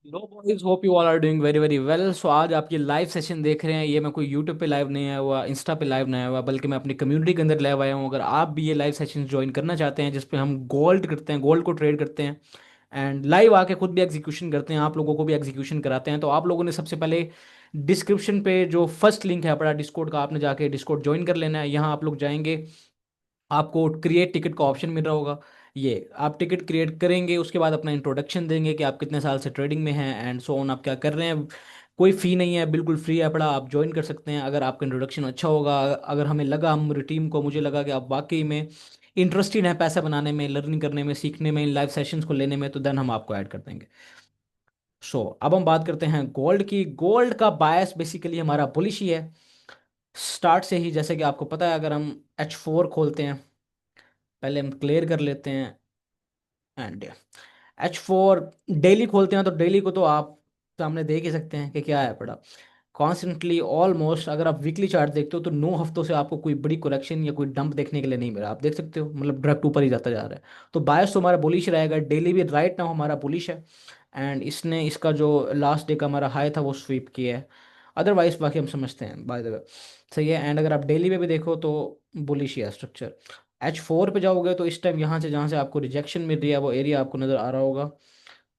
Hello boys, hope you all are doing very very well. So आज आप ये live session देख रहे हैं, ये मैं कोई यूट्यूब पे लाइव नहीं आया हुआ, इंस्टा पे लाइव नहीं आया हुआ, बल्कि मैं अपनी कम्युनिटी के अंदर लाइव आया हूँ। अगर आप भी ये लाइव सेशन ज्वाइन करना चाहते हैं जिसपे हम गोल्ड करते हैं, गोल्ड को ट्रेड करते हैं एंड लाइव आके खुद भी एग्जीक्यूशन करते हैं, आप लोगों को भी एग्जीक्यूशन कराते हैं, तो आप लोगों ने सबसे पहले डिस्क्रिप्शन पे जो फर्स्ट लिंक है अपना डिस्कॉर्ड का, आपने जाके डिस्कॉर्ड ज्वाइन कर लेना है। यहाँ आप लोग जाएंगे, आपको क्रिएट टिकट का ऑप्शन मिल रहा होगा। ये आप टिकट क्रिएट करेंगे, उसके बाद अपना इंट्रोडक्शन देंगे कि आप कितने साल से ट्रेडिंग में हैं एंड सो ऑन, आप क्या कर रहे हैं। कोई फ़ी नहीं है, बिल्कुल फ्री है, पड़ा आप ज्वाइन कर सकते हैं। अगर आपका इंट्रोडक्शन अच्छा होगा, अगर हमें लगा, हमारी टीम को, मुझे लगा कि आप वाकई में इंटरेस्टेड हैं पैसा बनाने में, लर्निंग करने में, सीखने में, इन लाइव सेशंस को लेने में, तो देन हम आपको ऐड कर देंगे। अब हम बात करते हैं गोल्ड की। गोल्ड का बायस बेसिकली हमारा बुलिश ही है स्टार्ट से ही, जैसे कि आपको पता है। अगर हम H4 खोलते हैं, पहले हम क्लियर कर लेते हैं एंड H4 डेली खोलते हैं, तो डेली को तो आप सामने देख ही सकते हैं कि क्या है पड़ा। कॉन्स्टेंटली ऑलमोस्ट, अगर आप वीकली चार्ट देखते हो तो 9 हफ्तों से आपको कोई बड़ी करेक्शन या कोई डंप देखने के लिए नहीं मिला। आप देख सकते हो, मतलब डायरेक्ट ऊपर ही जाता जा रहा है। तो बायस तो हमारा बुलिश रहेगा, डेली भी राइट नाउ हमारा बुलिश है। एंड इसने इसका जो लास्ट डे का हमारा हाई था वो स्वीप किया है। अदरवाइज बाकी हम समझते हैं बाय द वे, सही है। एंड अगर आप डेली पे भी देखो तो बुलिश ही है स्ट्रक्चर। H4 पे जाओगे तो इस टाइम यहाँ से जहाँ से आपको रिजेक्शन मिल रही है वो एरिया आपको नज़र आ रहा होगा।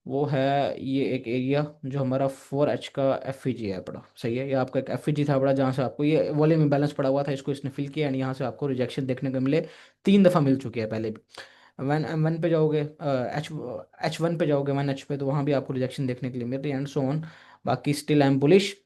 वो है ये एक एरिया जो हमारा 4H का एफ है पड़ा, सही है। ये आपका एक एफ था बड़ा, जहाँ से आपको ये वॉल्यूम इम्बैलेंस पड़ा हुआ था, इसको इसने फिल किया एंड यहाँ से आपको रिजेक्शन देखने को मिले। 3 दफ़ा मिल चुकी है पहले भी। वन वन पे जाओगे, एच H1 पे जाओगे, 1H पे, तो वहाँ भी आपको रिजेक्शन देखने के लिए मिल रही है एंड सो ऑन। बाकी still I am bullish.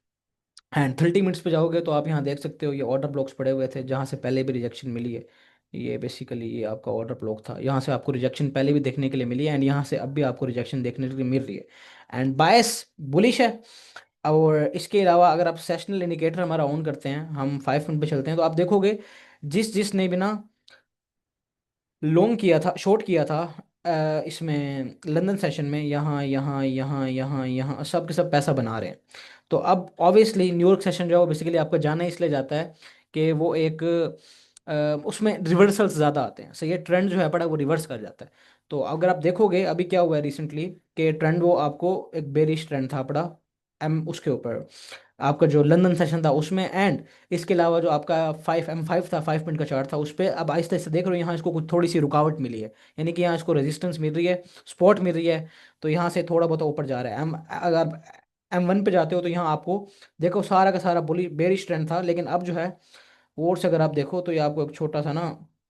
And 30 minutes पे जाओगे तो आप यहाँ देख सकते हो, ये ऑर्डर ब्लॉक्स पड़े हुए थे जहाँ से पहले भी रिजेक्शन मिली है। ये बेसिकली ये आपका ऑर्डर ब्लॉक था, यहाँ से आपको रिजेक्शन पहले भी देखने के लिए मिली है एंड यहाँ से अब भी आपको रिजेक्शन देखने के लिए मिल रही है। एंड बायस बुलिश है। और इसके अलावा अगर आप सेशनल इंडिकेटर हमारा ऑन करते हैं, हम 5 मिनट पे चलते हैं, तो आप देखोगे जिस जिसने भी ना लॉन्ग किया था, शॉर्ट किया था इसमें लंदन सेशन में, यहाँ यहाँ यहाँ यहाँ यहाँ सब के सब पैसा बना रहे हैं। तो अब ऑब्वियसली न्यूयॉर्क सेशन जो है वो बेसिकली आपको जाना इसलिए जाता है कि वो एक उसमें रिवर्सल्स ज़्यादा आते हैं, सही है। ट्रेंड जो है पड़ा वो रिवर्स कर जाता है। तो अगर आप देखोगे अभी क्या हुआ है रिसेंटली, कि ट्रेंड वो आपको एक बेरिश ट्रेंड था पड़ा एम उसके ऊपर, आपका जो लंदन सेशन था उसमें। एंड इसके अलावा जो आपका 5M5 था, 5 मिनट का चार्ट था, उस पर अब आहिस्ता आहिस्ता देख रहे हो यहाँ इसको कुछ थोड़ी सी रुकावट मिली है, यानी कि यहाँ इसको रेजिस्टेंस मिल रही है, सपोर्ट मिल रही है। तो यहाँ से थोड़ा बहुत ऊपर जा रहा है। अगर M1 पे जाते हो तो यहाँ आपको देखो सारा का सारा बुली बेरिश ट्रेंड था, लेकिन अब जो है और से अगर आप देखो तो ये आपको एक छोटा सा ना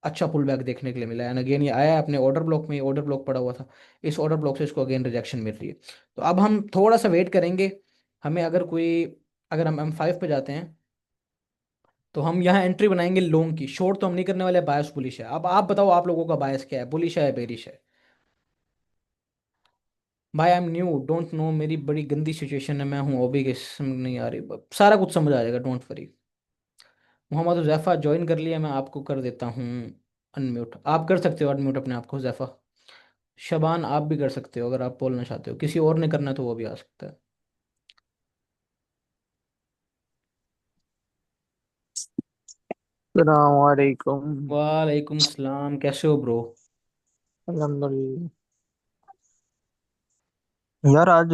अच्छा पुल बैक देखने के लिए मिला है। एंड अगेन ये आया है अपने ऑर्डर ब्लॉक में, ऑर्डर ब्लॉक पड़ा हुआ था, इस ऑर्डर ब्लॉक से इसको अगेन रिजेक्शन मिल रही है। तो अब हम थोड़ा सा वेट करेंगे। हमें अगर कोई, अगर हम M5 पे जाते हैं तो हम यहाँ एंट्री बनाएंगे लॉन्ग की। शॉर्ट तो हम नहीं करने वाले, बायस बुलिश है। अब आप बताओ आप लोगों का बायस क्या है, बुलिश है बेरिश है? भाई I am new, don't know, मेरी बड़ी गंदी सिचुएशन है, मैं हूँ ओबी के, समझ नहीं आ रही, सारा कुछ समझ आ जाएगा, don't worry. Mohammad Huzaifa join कर लिया, मैं आपको कर देता हूँ अनम्यूट। आप कर सकते हो अनम्यूट अपने आप को हुज़ैफा। शबान आप भी कर सकते हो, अगर आप बोलना चाहते हो, किसी और ने करना है तो वो भी आ सकता है। सलामकुम। वालेकुम सलाम, कैसे हो ब्रो? अल्हम्दुलिल्लाह। यार आज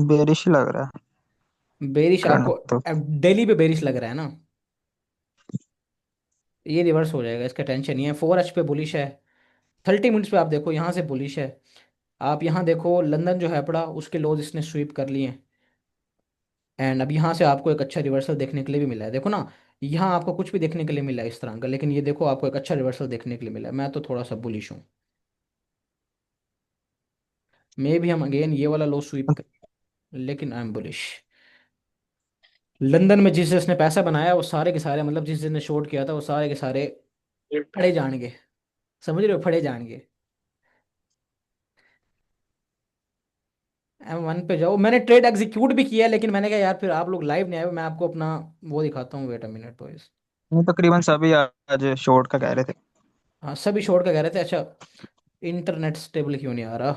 बेरिश ही लग रहा है बेरिश ट्रेंड आपको तो। डेली पे बेरिश लग रहा है ना? ये रिवर्स हो जाएगा, इसका टेंशन नहीं है। 4H पे बुलिश है, 30 मिनट्स पे आप देखो यहाँ से बुलिश है। आप यहाँ देखो लंदन जो है पड़ा, उसके लोज इसने स्वीप कर लिए हैं। एंड अब यहाँ से आपको एक अच्छा रिवर्सल देखने के लिए भी मिला है, देखो ना। यहाँ आपको कुछ भी देखने के लिए मिला है इस तरह का, लेकिन ये देखो आपको एक अच्छा रिवर्सल देखने के लिए मिला है। मैं तो थोड़ा सा बुलिश हूँ, मे भी हम अगेन ये वाला लो स्वीप कर, लेकिन आई एम बुलिश। लंदन में जिस जिसने पैसा बनाया वो सारे के सारे, मतलब जिस जिसने शॉर्ट किया था वो सारे के सारे फड़े जाएंगे, समझ रहे हो, फड़े जाएंगे। M1 पे जाओ, मैंने ट्रेड एग्जीक्यूट भी किया है, लेकिन मैंने कहा यार फिर आप लोग लाइव नहीं आए हो, मैं आपको अपना वो दिखाता हूँ, वेट अ मिनट बॉयज। ये तकरीबन सभी आज शॉर्ट का कह रहे थे। हाँ सभी शॉर्ट का कह रहे थे, अच्छा। इंटरनेट स्टेबल क्यों नहीं आ रहा?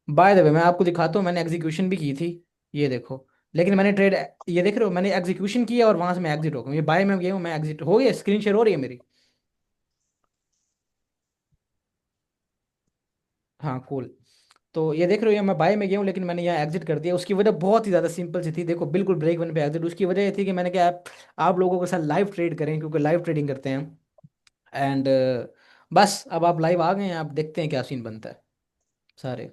बाय द वे मैं आपको दिखाता हूँ, मैंने एग्जीक्यूशन भी की थी, ये देखो। लेकिन मैंने ट्रेड, ये देख रहे हो, मैंने एग्जीक्यूशन किया और वहां से मैं एग्जिट हो गया, ये बाय में गया हूँ, मैं एग्जिट हो गया, स्क्रीन शेयर हो रही है मेरी? हाँ कूल। तो ये देख रहे हो, ये मैं बाय में गया हूँ लेकिन मैंने यहाँ एग्जिट कर दिया। उसकी वजह बहुत ही ज़्यादा सिंपल सी थी, देखो बिल्कुल ब्रेक वन पे एग्जिट। उसकी वजह ये थी कि मैंने क्या, आप लोगों के साथ लाइव ट्रेड करें, क्योंकि लाइव ट्रेडिंग करते हैं। एंड बस अब आप लाइव आ गए हैं, आप देखते हैं क्या सीन बनता है सारे।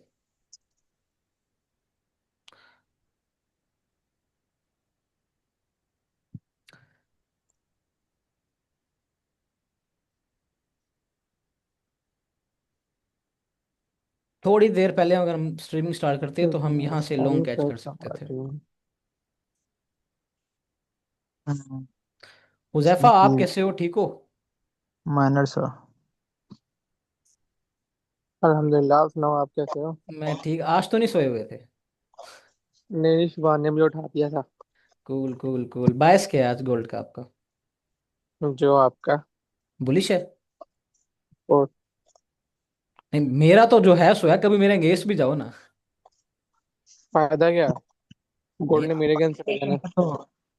थोड़ी देर पहले अगर हम स्ट्रीमिंग स्टार्ट करते तो हम यहाँ से लॉन्ग कैच कर सकते थे। हुजैफा आप सीपी कैसे हो, ठीक हो? माइनर सा। अल्हम्दुलिल्लाह। आप सुनाओ, आप कैसे हो? मैं ठीक, आज तो नहीं सोए हुए थे? नहीं, सुबह ने मुझे उठा दिया था। Cool cool cool. बायस क्या है आज गोल्ड का आपका? जो आपका। बुलिश है? और नहीं, मेरा तो जो है सो है, कभी मेरे अगेंस्ट भी जाओ ना। फायदा क्या? नहीं, गोल्ड ने मेरे अगेंस्ट चले जाना। तो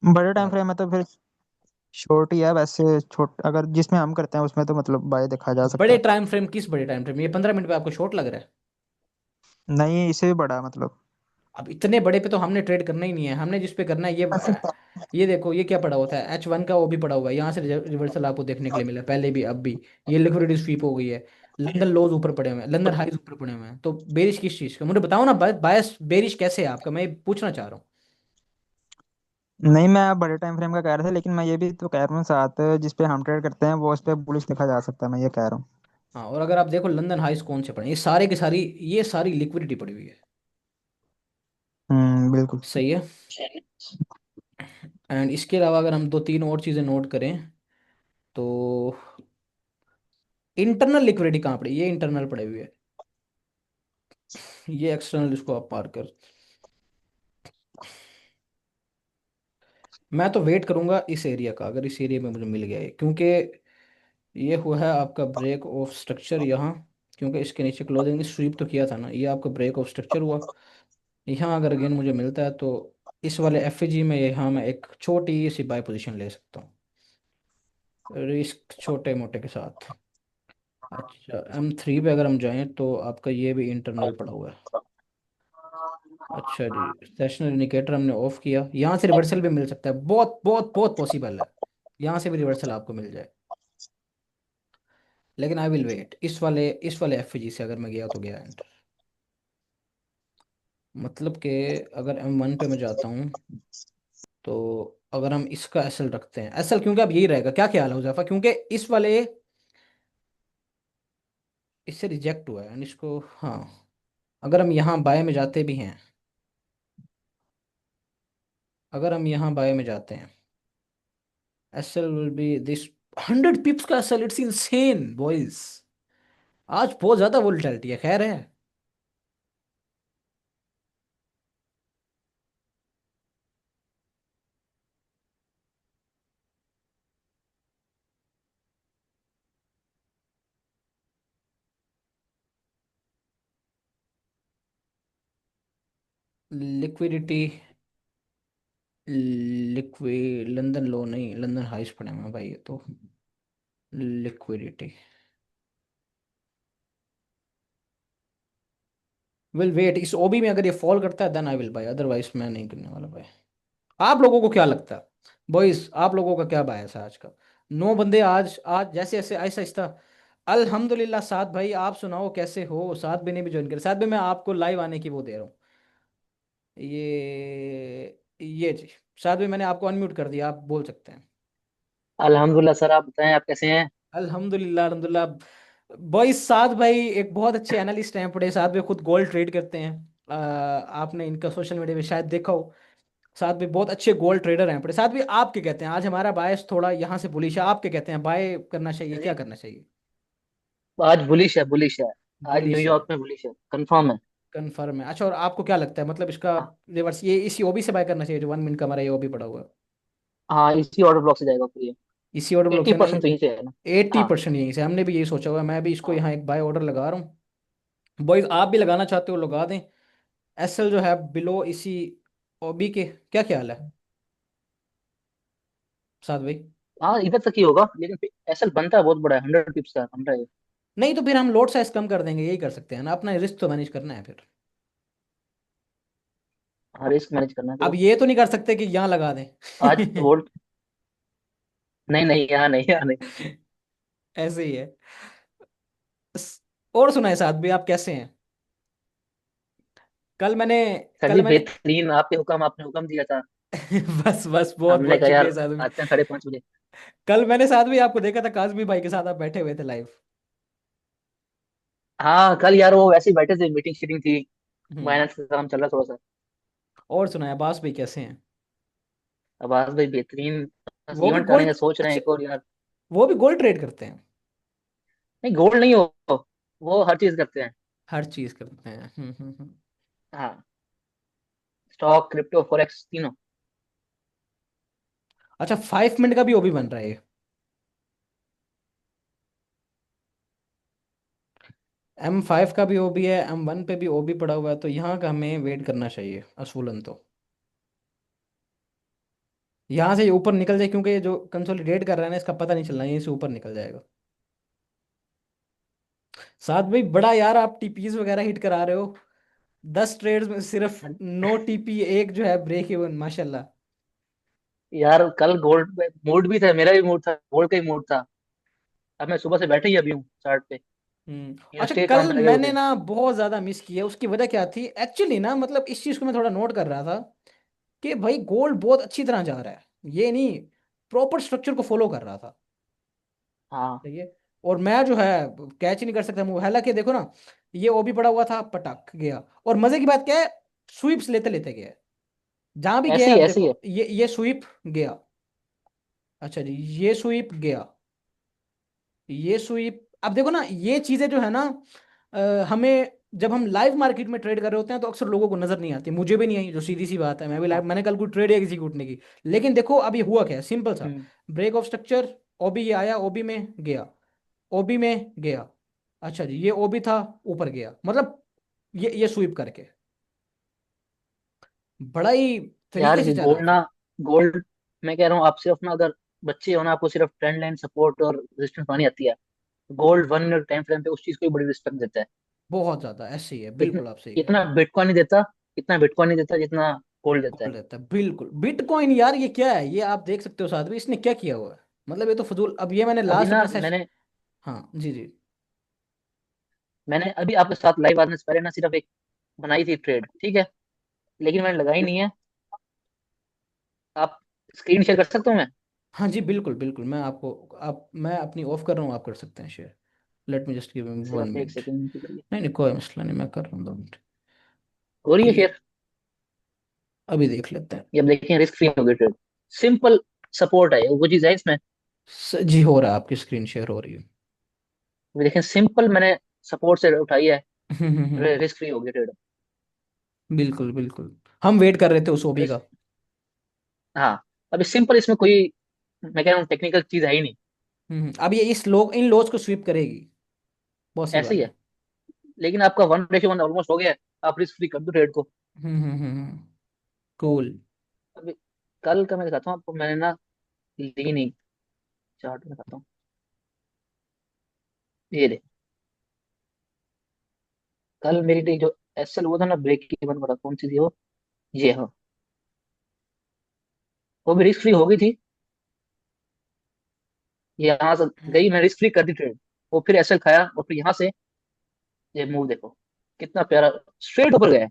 बड़े टाइम यार फ्रेम में तो फिर शॉर्ट ही है वैसे। छोट अगर जिसमें हम करते हैं उसमें तो मतलब बाय देखा जा सकता बड़े है। टाइम फ्रेम, किस बड़े टाइम फ्रेम? ये 15 मिनट पे आपको शॉर्ट लग रहा है? नहीं, इसे भी बड़ा मतलब। अब इतने बड़े पे तो हमने ट्रेड करना ही नहीं है। हमने जिस पे करना है ये देखो, ये क्या पड़ा होता है, H1 का वो भी पड़ा हुआ है, यहाँ से रिवर्सल आपको देखने के लिए मिला पहले भी अब भी। ये लिक्विडिटी स्वीप हो गई है। लंदन लोज ऊपर पड़े हुए हैं, लंदन हाईज ऊपर पड़े हुए हैं। तो बेरिश किस चीज का, मुझे बताओ ना। बायस बेरिश कैसे है आपका, मैं ये पूछना चाह रहा हूँ। नहीं, मैं बड़े टाइम फ्रेम का कह रहा था, लेकिन मैं ये भी तो कह रहा हूँ साथ जिस पे हम ट्रेड करते हैं वो उस पे बुलिश देखा जा सकता है, मैं ये कह रहा हूँ। हाँ, और अगर आप देखो लंदन हाईज कौन से पड़े हैं, ये सारे की सारी, ये सारी लिक्विडिटी पड़ी हुई है। बिल्कुल। सही है। एंड इसके अलावा अगर हम दो तीन और चीज़ें नोट करें तो इंटरनल लिक्विडिटी कहाँ पड़ी, ये इंटरनल पड़े हुए है। ये एक्सटर्नल इसको आप पार कर। मैं तो वेट करूंगा इस एरिया का, अगर इस एरिया में मुझे मिल गया है, क्योंकि ये हुआ है आपका ब्रेक ऑफ स्ट्रक्चर यहाँ। क्योंकि इसके नीचे क्लोजिंग ने स्वीप तो किया था ना, ये आपका ब्रेक ऑफ स्ट्रक्चर हुआ। यहाँ अगर अगेन मुझे मिलता है तो इस वाले एफजी में यहाँ मैं एक छोटी सी बाय पोजीशन ले सकता हूँ, रिस्क छोटे मोटे के साथ। अच्छा, M3 पे अगर हम जाएं तो आपका ये भी इंटरनल पड़ा हुआ है। अच्छा जी, सेशनल इंडिकेटर हमने ऑफ किया, यहाँ से रिवर्सल भी मिल सकता है, बहुत बहुत बहुत पॉसिबल है यहाँ से भी रिवर्सल आपको मिल जाए। लेकिन आई विल वेट, इस वाले एफजी से अगर मैं गया तो गया एंटर। मतलब कि अगर M1 पे मैं जाता हूँ तो अगर हम इसका एसएल रखते हैं, एसएल क्योंकि अब यही रहेगा, क्या ख्याल है हुजैफा? क्योंकि इस वाले इससे रिजेक्ट हुआ है and इसको, हाँ, अगर हम यहाँ बाय में जाते भी हैं, अगर हम यहाँ बाय में जाते हैं, SL will be this 100 pips का एसएल। इट्स इनसेन बॉयज, आज बहुत ज्यादा वोलेटिलिटी है, खैर है। लिक्विडिटी, लिक्विड लंदन लो नहीं, लंदन हाइस पड़े हुए हैं भाई ये तो। लिक्विडिटी विल वेट, इस ओबी में अगर ये फॉल करता है then I will buy, otherwise मैं नहीं करने वाला भाई। आप लोगों को क्या लगता है बॉयज, आप लोगों का क्या बायस है आज का? 9 बंदे आज आज जैसे जैसे ऐसा आहिस्ता। अल्हम्दुलिल्लाह। साथ भाई आप सुनाओ कैसे हो? साथ भी ने भी ज्वाइन कर, साथ भी मैं आपको लाइव आने की वो दे रहा हूँ। ये जी, साथ भी मैंने आपको अनम्यूट कर दिया, आप बोल सकते हैं। अल्हम्दुलिल्लाह सर, आप बताएं आप कैसे हैं। अल्हम्दुलिल्लाह अल्हम्दुलिल्लाह। बॉयज साथ भाई एक बहुत अच्छे एनालिस्ट हैं, पड़े साथ में खुद गोल्ड ट्रेड करते हैं। आपने इनका सोशल मीडिया पे शायद देखा हो। साथ में बहुत अच्छे गोल्ड ट्रेडर हैं पड़े साथ भी। आप क्या कहते हैं? आज हमारा बायस थोड़ा यहाँ से बुलिश है, आप क्या कहते हैं, बाय करना चाहिए, क्या करना चाहिए? आज बुलिश है, बुलिश है। आज बुलिश है, न्यूयॉर्क में बुलिश है, कंफर्म है। कंफर्म है। अच्छा, और आपको क्या लगता है, मतलब इसका हाँ। रिवर्स ये इसी ओबी से बाय करना चाहिए जो 1 मिनट का हमारा ये ओबी पड़ा हुआ है? हाँ, इसी ऑर्डर ब्लॉक से जाएगा फिर ये। इसी ऑर्डर ब्लॉक एट्टी से ना? परसेंट तो यहीं से है ना। 80% यहीं से, हमने भी यही सोचा हुआ है। मैं भी इसको यहाँ एक बाय ऑर्डर लगा रहा हूँ। बॉयज आप भी लगाना चाहते हो लगा दें। एसएल जो है बिलो इसी ओबी के, क्या ख्याल है साथ भाई? हाँ, इधर तक ही होगा, लेकिन फिर एसएल बनता है बहुत बड़ा है, 100 पिप्स का बन रहा है। नहीं तो फिर हम लोड साइज कम कर देंगे, यही कर सकते हैं ना, अपना रिस्क तो मैनेज करना है फिर। हाँ, रिस्क मैनेज करना है अब थोड़ा। ये तो नहीं कर सकते कि यहाँ लगा दें। आज वोल्ट, नहीं नहीं, यहाँ नहीं, यहाँ नहीं। ऐसे ही है। और सुनाए साथ भी, आप कैसे हैं? कल मैंने सर कल जी मैंने बेहतरीन, आपके हुक्म, आपने हुक्म दिया था। बस बस, बहुत हमने बहुत कहा शुक्रिया यार साथ भी। आते हैं 5:30 बजे। कल मैंने साथ भी आपको देखा था, काजमी भाई के साथ आप बैठे हुए थे लाइव। हाँ कल यार वो वैसे ही बैठे थे, मीटिंग शीटिंग थी। हम्म। फाइनेंस का काम चल रहा थोड़ा सा। और सुनाए अब्बास भाई कैसे हैं? आवाज भाई बेहतरीन। बस वो भी इवेंट करेंगे गोल्ड, सोच रहे हैं अच्छा, एक और यार। वो भी गोल्ड ट्रेड करते हैं? नहीं गोल्ड नहीं हो, वो हर चीज करते हैं। हर चीज करते हैं। हाँ, स्टॉक क्रिप्टो फॉरेक्स तीनों। अच्छा, 5 मिनट का भी वो भी बन रहा है ये? M5 का भी वो भी है, M1 पे भी वो भी पड़ा हुआ है, तो यहाँ का हमें वेट करना चाहिए असूलन तो। यहाँ से ये ऊपर निकल जाए, क्योंकि ये जो कंसोलिडेट कर रहा है ना, इसका पता नहीं चलना, यहीं से ऊपर निकल जाएगा। साथ भाई बड़ा यार, आप टीपीज वगैरह हिट करा रहे हो। 10 ट्रेड्स में सिर्फ 9 TP, एक जो है ब्रेक इवन, माशाल्लाह। यार कल गोल्ड मूड भी था, मेरा भी मूड था, गोल्ड का ही मूड था। अब मैं सुबह से बैठे ही अभी हूँ चार्ट पे। अच्छा, यूएसटी के काम कल पे लगे हुए मैंने थे। ना बहुत ज्यादा मिस किया, उसकी वजह क्या थी एक्चुअली ना, मतलब इस चीज को मैं थोड़ा नोट कर रहा था कि भाई गोल्ड बहुत अच्छी तरह जा रहा है, ये नहीं, प्रॉपर स्ट्रक्चर को फॉलो कर रहा था। हाँ सही है। और मैं जो है कैच ही नहीं कर सकता मूव, हालांकि देखो ना, ये वो भी पड़ा हुआ था, पटक गया। और मजे की बात क्या है, स्वीप्स लेते लेते गया, जहां भी गया ऐसे है, ही अब ऐसे ही है। देखो ये स्वीप गया। अच्छा जी, ये स्वीप गया, ये स्वीप, अब देखो ना, ये चीजें जो है ना, हमें जब हम लाइव मार्केट में ट्रेड कर रहे होते हैं तो अक्सर लोगों को नजर नहीं आती, मुझे भी नहीं आई, जो सीधी सी बात है, मैं भी हाँ। लाइव, मैंने कल कोई ट्रेड एग्जीक्यूट नहीं की। लेकिन देखो अभी हुआ क्या है, सिंपल सा, हम्म। ब्रेक ऑफ स्ट्रक्चर, ओबी ये आया, ओबी में गया, ओबी में गया। अच्छा जी, ये ओबी था, ऊपर गया, मतलब ये स्वीप करके बड़ा ही यार तरीके से ये चला गोल्ड फिर। ना, गोल्ड, मैं कह रहा हूँ आप सिर्फ ना, अगर बच्चे हो ना, आपको सिर्फ ट्रेंड लाइन सपोर्ट और रेजिस्टेंस पानी आती है। गोल्ड 1 मिनट टाइम फ्रेम पे उस चीज को भी बड़ी रिस्पेक्ट देता है। बहुत ज्यादा ऐसे ही है, इतना बिल्कुल आप सही कह रहे इतना हैं। बिटकॉइन नहीं देता, इतना बिटकॉइन नहीं देता जितना गोल्ड देता है। गोल्ड रहता है, बिल्कुल। बिटकॉइन यार ये क्या है, ये आप देख सकते हो साथ में, इसने क्या किया हुआ है, मतलब ये तो फजूल। अब ये मैंने अभी लास्ट ना अपना सेशन, मैंने हाँ जी जी। मैंने अभी आपके साथ लाइव आने से पहले ना सिर्फ एक बनाई थी ट्रेड, ठीक है, लेकिन मैंने लगाई नहीं है। आप स्क्रीन शेयर कर सकता हूँ मैं? हाँ जी बिल्कुल बिल्कुल, मैं आपको, आप, मैं अपनी ऑफ कर रहा हूँ, आप कर सकते हैं share. Let me just give one सिर्फ एक मिनट। सेकंड के लिए। नहीं नहीं, कोई मसला नहीं, मैं कर रहा हूँ 2 मिनट। हो रही है ये शेयर? अभी देख लेते हैं। ये अब देखिए रिस्क फ्री हो गई ट्रेड। सिंपल सपोर्ट है, वो चीज है इसमें। जी हो रहा है, आपकी स्क्रीन शेयर हो रही है। अभी देखें, सिंपल मैंने सपोर्ट से उठाई है। हम्म। रिस्क फ्री हो गई ट्रेड। बिल्कुल बिल्कुल, हम वेट कर रहे थे उस ओबी का। हाँ, अभी सिंपल इसमें कोई, मैं कह रहा हूँ टेक्निकल चीज है ही नहीं। अब ये इस लोग इन लॉस को स्वीप करेगी, बहुत सी ऐसे ही बात है। है। लेकिन आपका 1:1 ऑलमोस्ट हो गया है। आप रिस्क फ्री कर दो ट्रेड को। कूल। अभी कल का मैं दिखाता हूँ आपको, मैंने ना ली नहीं। चार्ट में दिखाता हूँ। ये देख, कल मेरी जो एसएल वो था ना, ब्रेक इवन वाला, कौन सी थी वो? ये हाँ, वो भी रिस्क फ्री हो गई थी। ये यहाँ से गई, मैं रिस्क फ्री कर दी ट्रेड। वो फिर एसएल खाया, और फिर यहाँ से ये मूव देखो, कितना प्यारा, स्ट्रेट ऊपर गया है।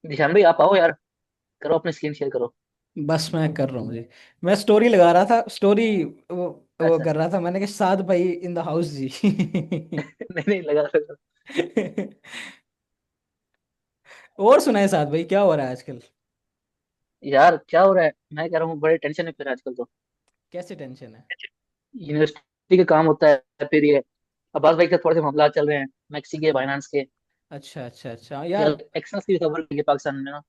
निशान भाई आप आओ यार, करो अपनी स्क्रीन शेयर करो। बस मैं कर रहा हूँ जी, मैं स्टोरी लगा रहा था, स्टोरी वो अच्छा। कर रहा था, मैंने कहा साद भाई इन द हाउस जी। नहीं नहीं, लगा। और सुनाए साद भाई, क्या हो रहा है आजकल? यार क्या हो रहा है, मैं कह रहा हूँ बड़े टेंशन में फिर आजकल तो। कैसे टेंशन है? यूनिवर्सिटी का काम होता है, फिर ये अब्बास भाई के थोड़े से मामला चल रहे हैं, मैक्सी के, बाइनांस के। अच्छा अच्छा अच्छा यार यार। एक्शंस की खबर है पाकिस्तान में ना।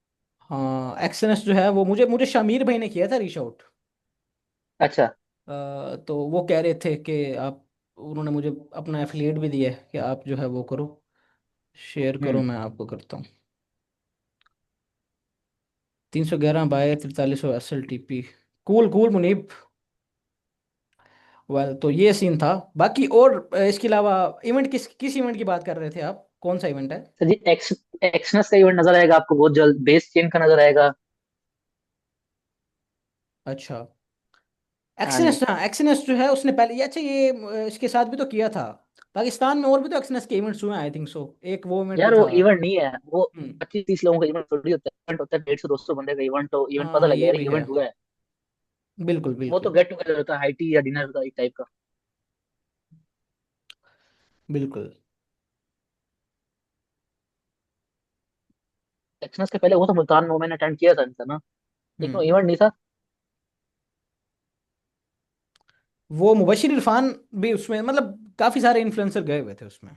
हाँ, एक्सएनएस जो है वो मुझे मुझे शामिर भाई ने किया था रीच आउट। अच्छा। तो वो कह रहे थे कि आप, उन्होंने मुझे अपना एफिलिएट भी दिया है कि आप जो है वो करो, शेयर करो, हम्म। मैं आपको करता हूँ। 311 by 4300 SLTP। Cool cool Munib. Well तो ये सीन था। बाकी और इसके अलावा इवेंट, किस किस इवेंट की बात कर रहे थे आप, कौन सा इवेंट है? सर जी, एक्सनस का इवेंट नजर आएगा आपको बहुत जल्द, बेस चेन का नजर आएगा। अच्छा। हाँ जी। एक्सनेस, हाँ एक्सनेस जो है उसने पहले ये, अच्छा ये इसके साथ भी तो किया था। पाकिस्तान में और भी तो एक्सनेस के इवेंट्स हुए हैं आई थिंक सो, एक वो इवेंट भी यार वो था। इवेंट नहीं है वो, हम्म। 25-30 लोगों का इवेंट थोड़ी होता है, इवेंट होता है 150-200 बंदे का इवेंट, तो इवेंट पता हाँ लगे ये यार भी है। इवेंट हुआ है। बिल्कुल वो तो बिल्कुल। गेट टुगेदर होता है, हाई टी या डिनर का एक टाइप का। बिल्कुल। एक्सनस के पहले वो तो मुल्तान में मैंने अटेंड किया था इनका ना, लेकिन वो हम्म। इवेंट नहीं था। वो मुबशिर इरफान भी उसमें, मतलब काफी सारे इन्फ्लुएंसर गए हुए थे उसमें।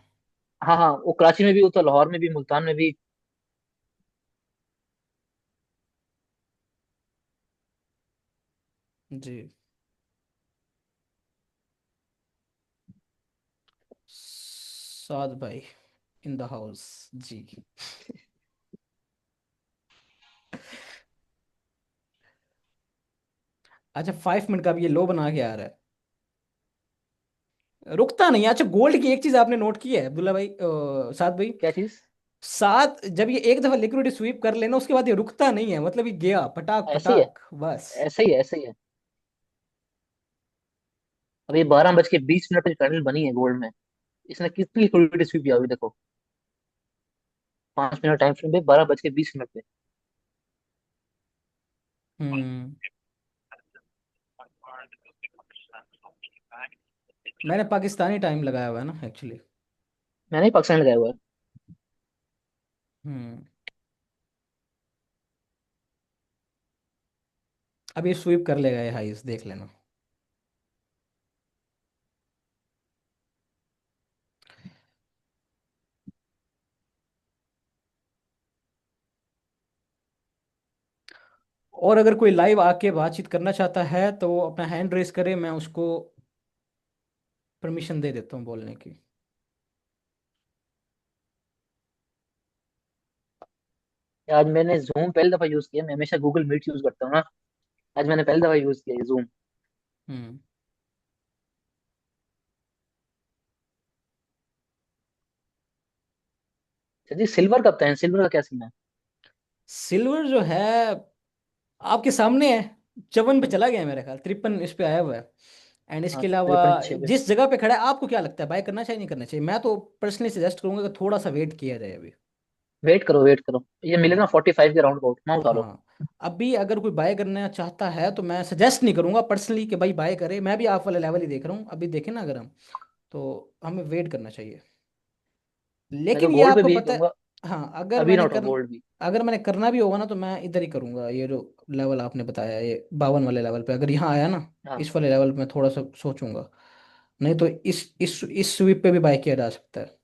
हाँ हाँ, वो कराची में भी, वो तो लाहौर में भी, मुल्तान में भी। जी। साद भाई इन द हाउस। जी। अच्छा 5 मिनट का भी ये लो बना के आ रहा है, रुकता नहीं है। अच्छा गोल्ड की एक चीज आपने नोट की है अब्दुल्ला भाई, साद भाई, क्या चीज? सात जब ये एक दफा लिक्विड स्वीप कर लेना उसके बाद ये रुकता नहीं है, मतलब ये गया पटाक ऐसे ही है, पटाक बस। ऐसे ही है, ऐसे ही है। अभी 12:20 पे टनल बनी है गोल्ड में, इसने कितनी लिक्विडिटी स्वीप किया अभी देखो, 5 मिनट टाइम फ्रेम पे, 12:20 पे। हम्म। मैंने पाकिस्तानी टाइम लगाया हुआ है ना एक्चुअली। मैंने ही पाकिस्तान लगाया हुआ है। हम्म। अब ये स्वीप कर लेगा ये हाइस, देख लेना। और अगर कोई लाइव आके बातचीत करना चाहता है तो वो अपना हैंड रेस करे, मैं उसको परमिशन दे देता हूँ बोलने की। आज मैंने जूम पहली दफा यूज किया, मैं हमेशा गूगल मीट यूज करता हूँ ना, आज मैंने पहली दफा यूज किया जूम। हम्म। जी सिल्वर कब था, सिल्वर का क्या सीन है? सिल्वर जो है आपके सामने है, 54 पे चला गया है मेरे ख्याल, 53 इस पे आया हुआ है। एंड हाँ, इसके अलावा 53-56। जिस जगह पे खड़ा है, आपको क्या लगता है बाय करना चाहिए नहीं करना चाहिए? मैं तो पर्सनली सजेस्ट करूंगा कि थोड़ा सा वेट किया जाए अभी। वेट करो, वेट करो, ये मिले ना हाँ 45 के राउंड अबाउट, ना उठा लो। हाँ। अभी अगर कोई बाय करना चाहता है तो मैं सजेस्ट नहीं करूंगा पर्सनली कि भाई बाय करे, मैं भी आप वाला लेवल ही देख रहा हूँ अभी, देखें ना अगर हम, तो हमें वेट करना चाहिए। मैं तो लेकिन ये गोल्ड पे आपको भी यही पता कहूंगा, है, हाँ अगर अभी ना मैंने उठाओ कर, गोल्ड भी। अगर मैंने करना भी होगा ना तो मैं इधर ही करूंगा, ये जो लेवल आपने बताया ये 52 वाले लेवल पे अगर यहाँ आया ना, हाँ। इस वाले लेवल पे मैं थोड़ा सा सोचूंगा। नहीं तो इस स्वीप पे भी बाय किया जा सकता है।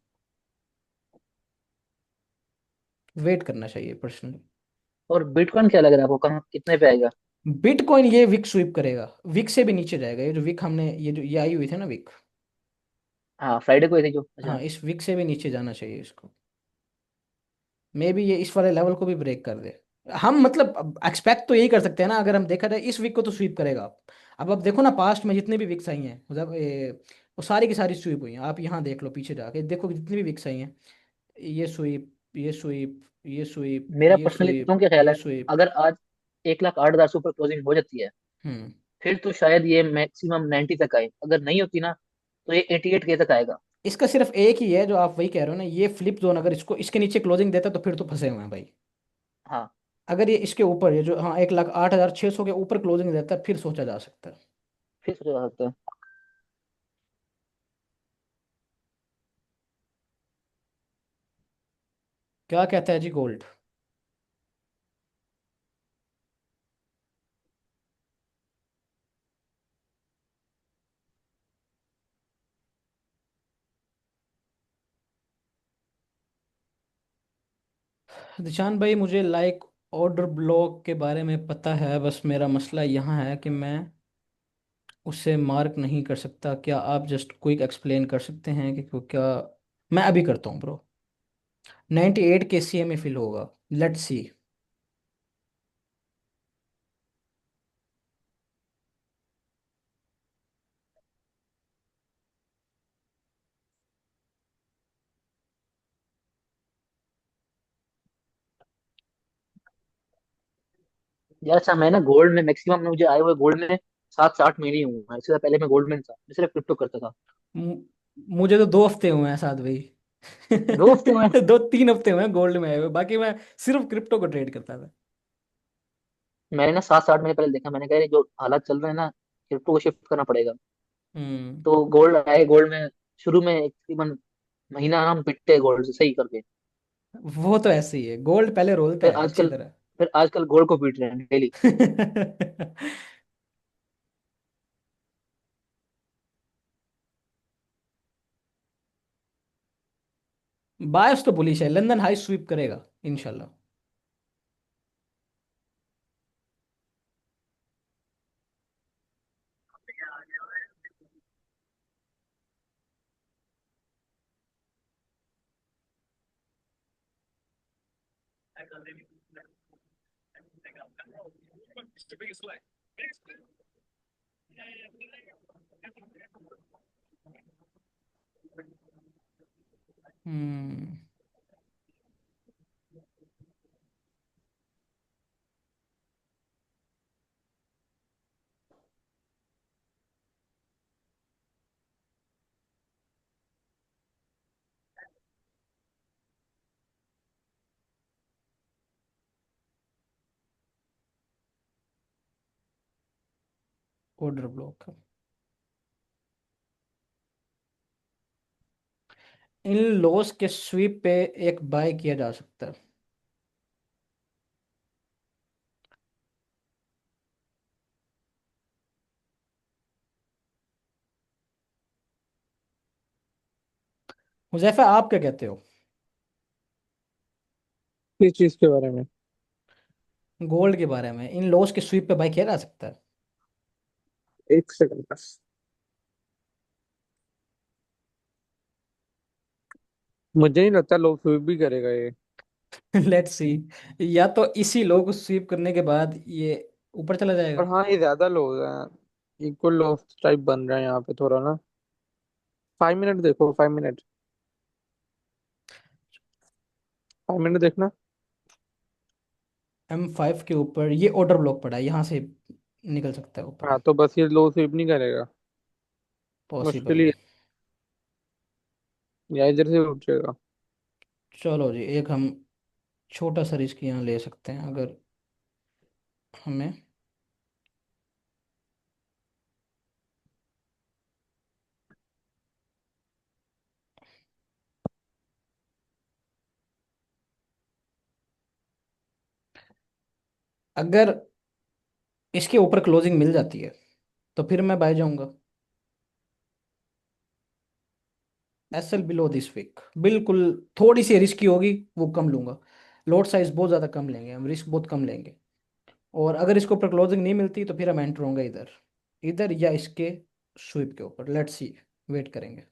वेट करना चाहिए पर्सनली। और बिटकॉइन क्या लग रहा है आपको, कहाँ कितने पे आएगा? बिटकॉइन ये विक स्वीप करेगा, विक से भी नीचे जाएगा, ये जो विक हमने ये जो ये आई हुई थी ना विक, हाँ, फ्राइडे को ही थी जो, हाँ अच्छा। इस विक से भी नीचे जाना चाहिए इसको। मे बी ये इस वाले लेवल को भी ब्रेक कर दे। हम मतलब एक्सपेक्ट तो यही कर सकते हैं ना, अगर हम देखा जाए इस वीक को तो स्वीप करेगा। अब देखो ना पास्ट में जितने भी विक्स आई हैं, मतलब वो सारी की सारी स्वीप हुई हैं। आप यहाँ देख लो पीछे जाके देखो कि जितनी भी विक्स आई हैं, ये स्वीप, ये स्वीप, ये स्वीप, मेरा ये पर्सनली स्वीप, तुम क्या ख्याल ये है, स्वीप। अगर आज 1,08,000 से ऊपर क्लोजिंग हो जाती है, हम्म। फिर तो शायद ये मैक्सिमम 90 तक आए, अगर नहीं होती ना तो ये 88 के तक आएगा। इसका सिर्फ एक ही है जो आप वही कह रहे हो ना, ये फ्लिप जोन अगर इसको इसके नीचे क्लोजिंग देता तो फिर तो फंसे हुए हैं भाई। हाँ, अगर ये इसके ऊपर, ये जो हाँ 1,08,600 के ऊपर क्लोजिंग देता है फिर सोचा जा सकता है। फिर सोचा जा सकता है। क्या कहता है जी गोल्ड? दिशान भाई मुझे लाइक ऑर्डर ब्लॉक के बारे में पता है, बस मेरा मसला यहाँ है कि मैं उसे मार्क नहीं कर सकता। क्या आप जस्ट क्विक एक्सप्लेन कर सकते हैं कि क्या? मैं अभी करता हूँ ब्रो। 98 के सी में फिल होगा, लेट्स सी। यार अच्छा, मैं ना गोल्ड में मैक्सिमम मुझे आए हुए गोल्ड में 7 से 8 महीने ही हुए हैं। इससे पहले मैं गोल्ड में था, मैं सिर्फ क्रिप्टो करता था। मु- मुझे तो 2 हफ्ते हुए हैं साथ भाई। 2 हफ्ते में। 2-3 हफ्ते हुए हैं गोल्ड में आए हुए, बाकी मैं सिर्फ क्रिप्टो को ट्रेड करता था। मैंने ना 7 से 8 महीने पहले देखा, मैंने कहा ये जो हालात चल रहे हैं ना, क्रिप्टो को शिफ्ट करना पड़ेगा। हम्म। तो गोल्ड आए, गोल्ड में शुरू में तकरीबन महीना हम पिटते गोल्ड से सही करके। वो तो ऐसे ही है, गोल्ड पहले रोलता फिर है अच्छी आजकल तरह। फिर आजकल गोल्ड को पीट रहे हैं डेली। बायस तो बुलिश है, लंदन हाई स्वीप करेगा इंशाल्लाह। हम्म। Order block. इन लॉस के स्वीप पे एक बाय किया जा सकता है। हुजैफा आप क्या कहते हो? किस चीज के बारे में? गोल्ड के बारे में, इन लॉस के स्वीप पे बाय किया जा सकता है? एक सेकंड बस। मुझे नहीं लगता लोग स्वीप भी करेगा ये। Let's see. या तो इसी लो को स्वीप करने के बाद ये ऊपर चला और जाएगा। हाँ, ये ज्यादा लोग हैं, इक्वल लोग टाइप बन रहे हैं यहाँ पे थोड़ा ना। 5 मिनट देखो, 5 मिनट। 5 मिनट देखना। M5 के ऊपर ये ऑर्डर ब्लॉक पड़ा है, यहाँ से निकल सकता है ऊपर। हाँ तो बस ये लो स्वीप नहीं करेगा। पॉसिबल मुश्किल ही नहीं। है। या इधर से उठ जाएगा। चलो जी, एक हम छोटा सा रिस्क यहाँ ले सकते हैं अगर हमें। अगर इसके ऊपर क्लोजिंग मिल जाती है तो फिर मैं बाय जाऊंगा। एसएल बिलो दिस वीक बिल्कुल। थोड़ी सी रिस्की होगी, वो कम लूंगा। लॉट साइज बहुत ज़्यादा कम लेंगे हम, रिस्क बहुत कम लेंगे। और अगर इसके ऊपर क्लोजिंग नहीं मिलती तो फिर हम एंटर होंगे इधर, इधर या इसके स्वीप के ऊपर। लेट्स सी, वेट करेंगे।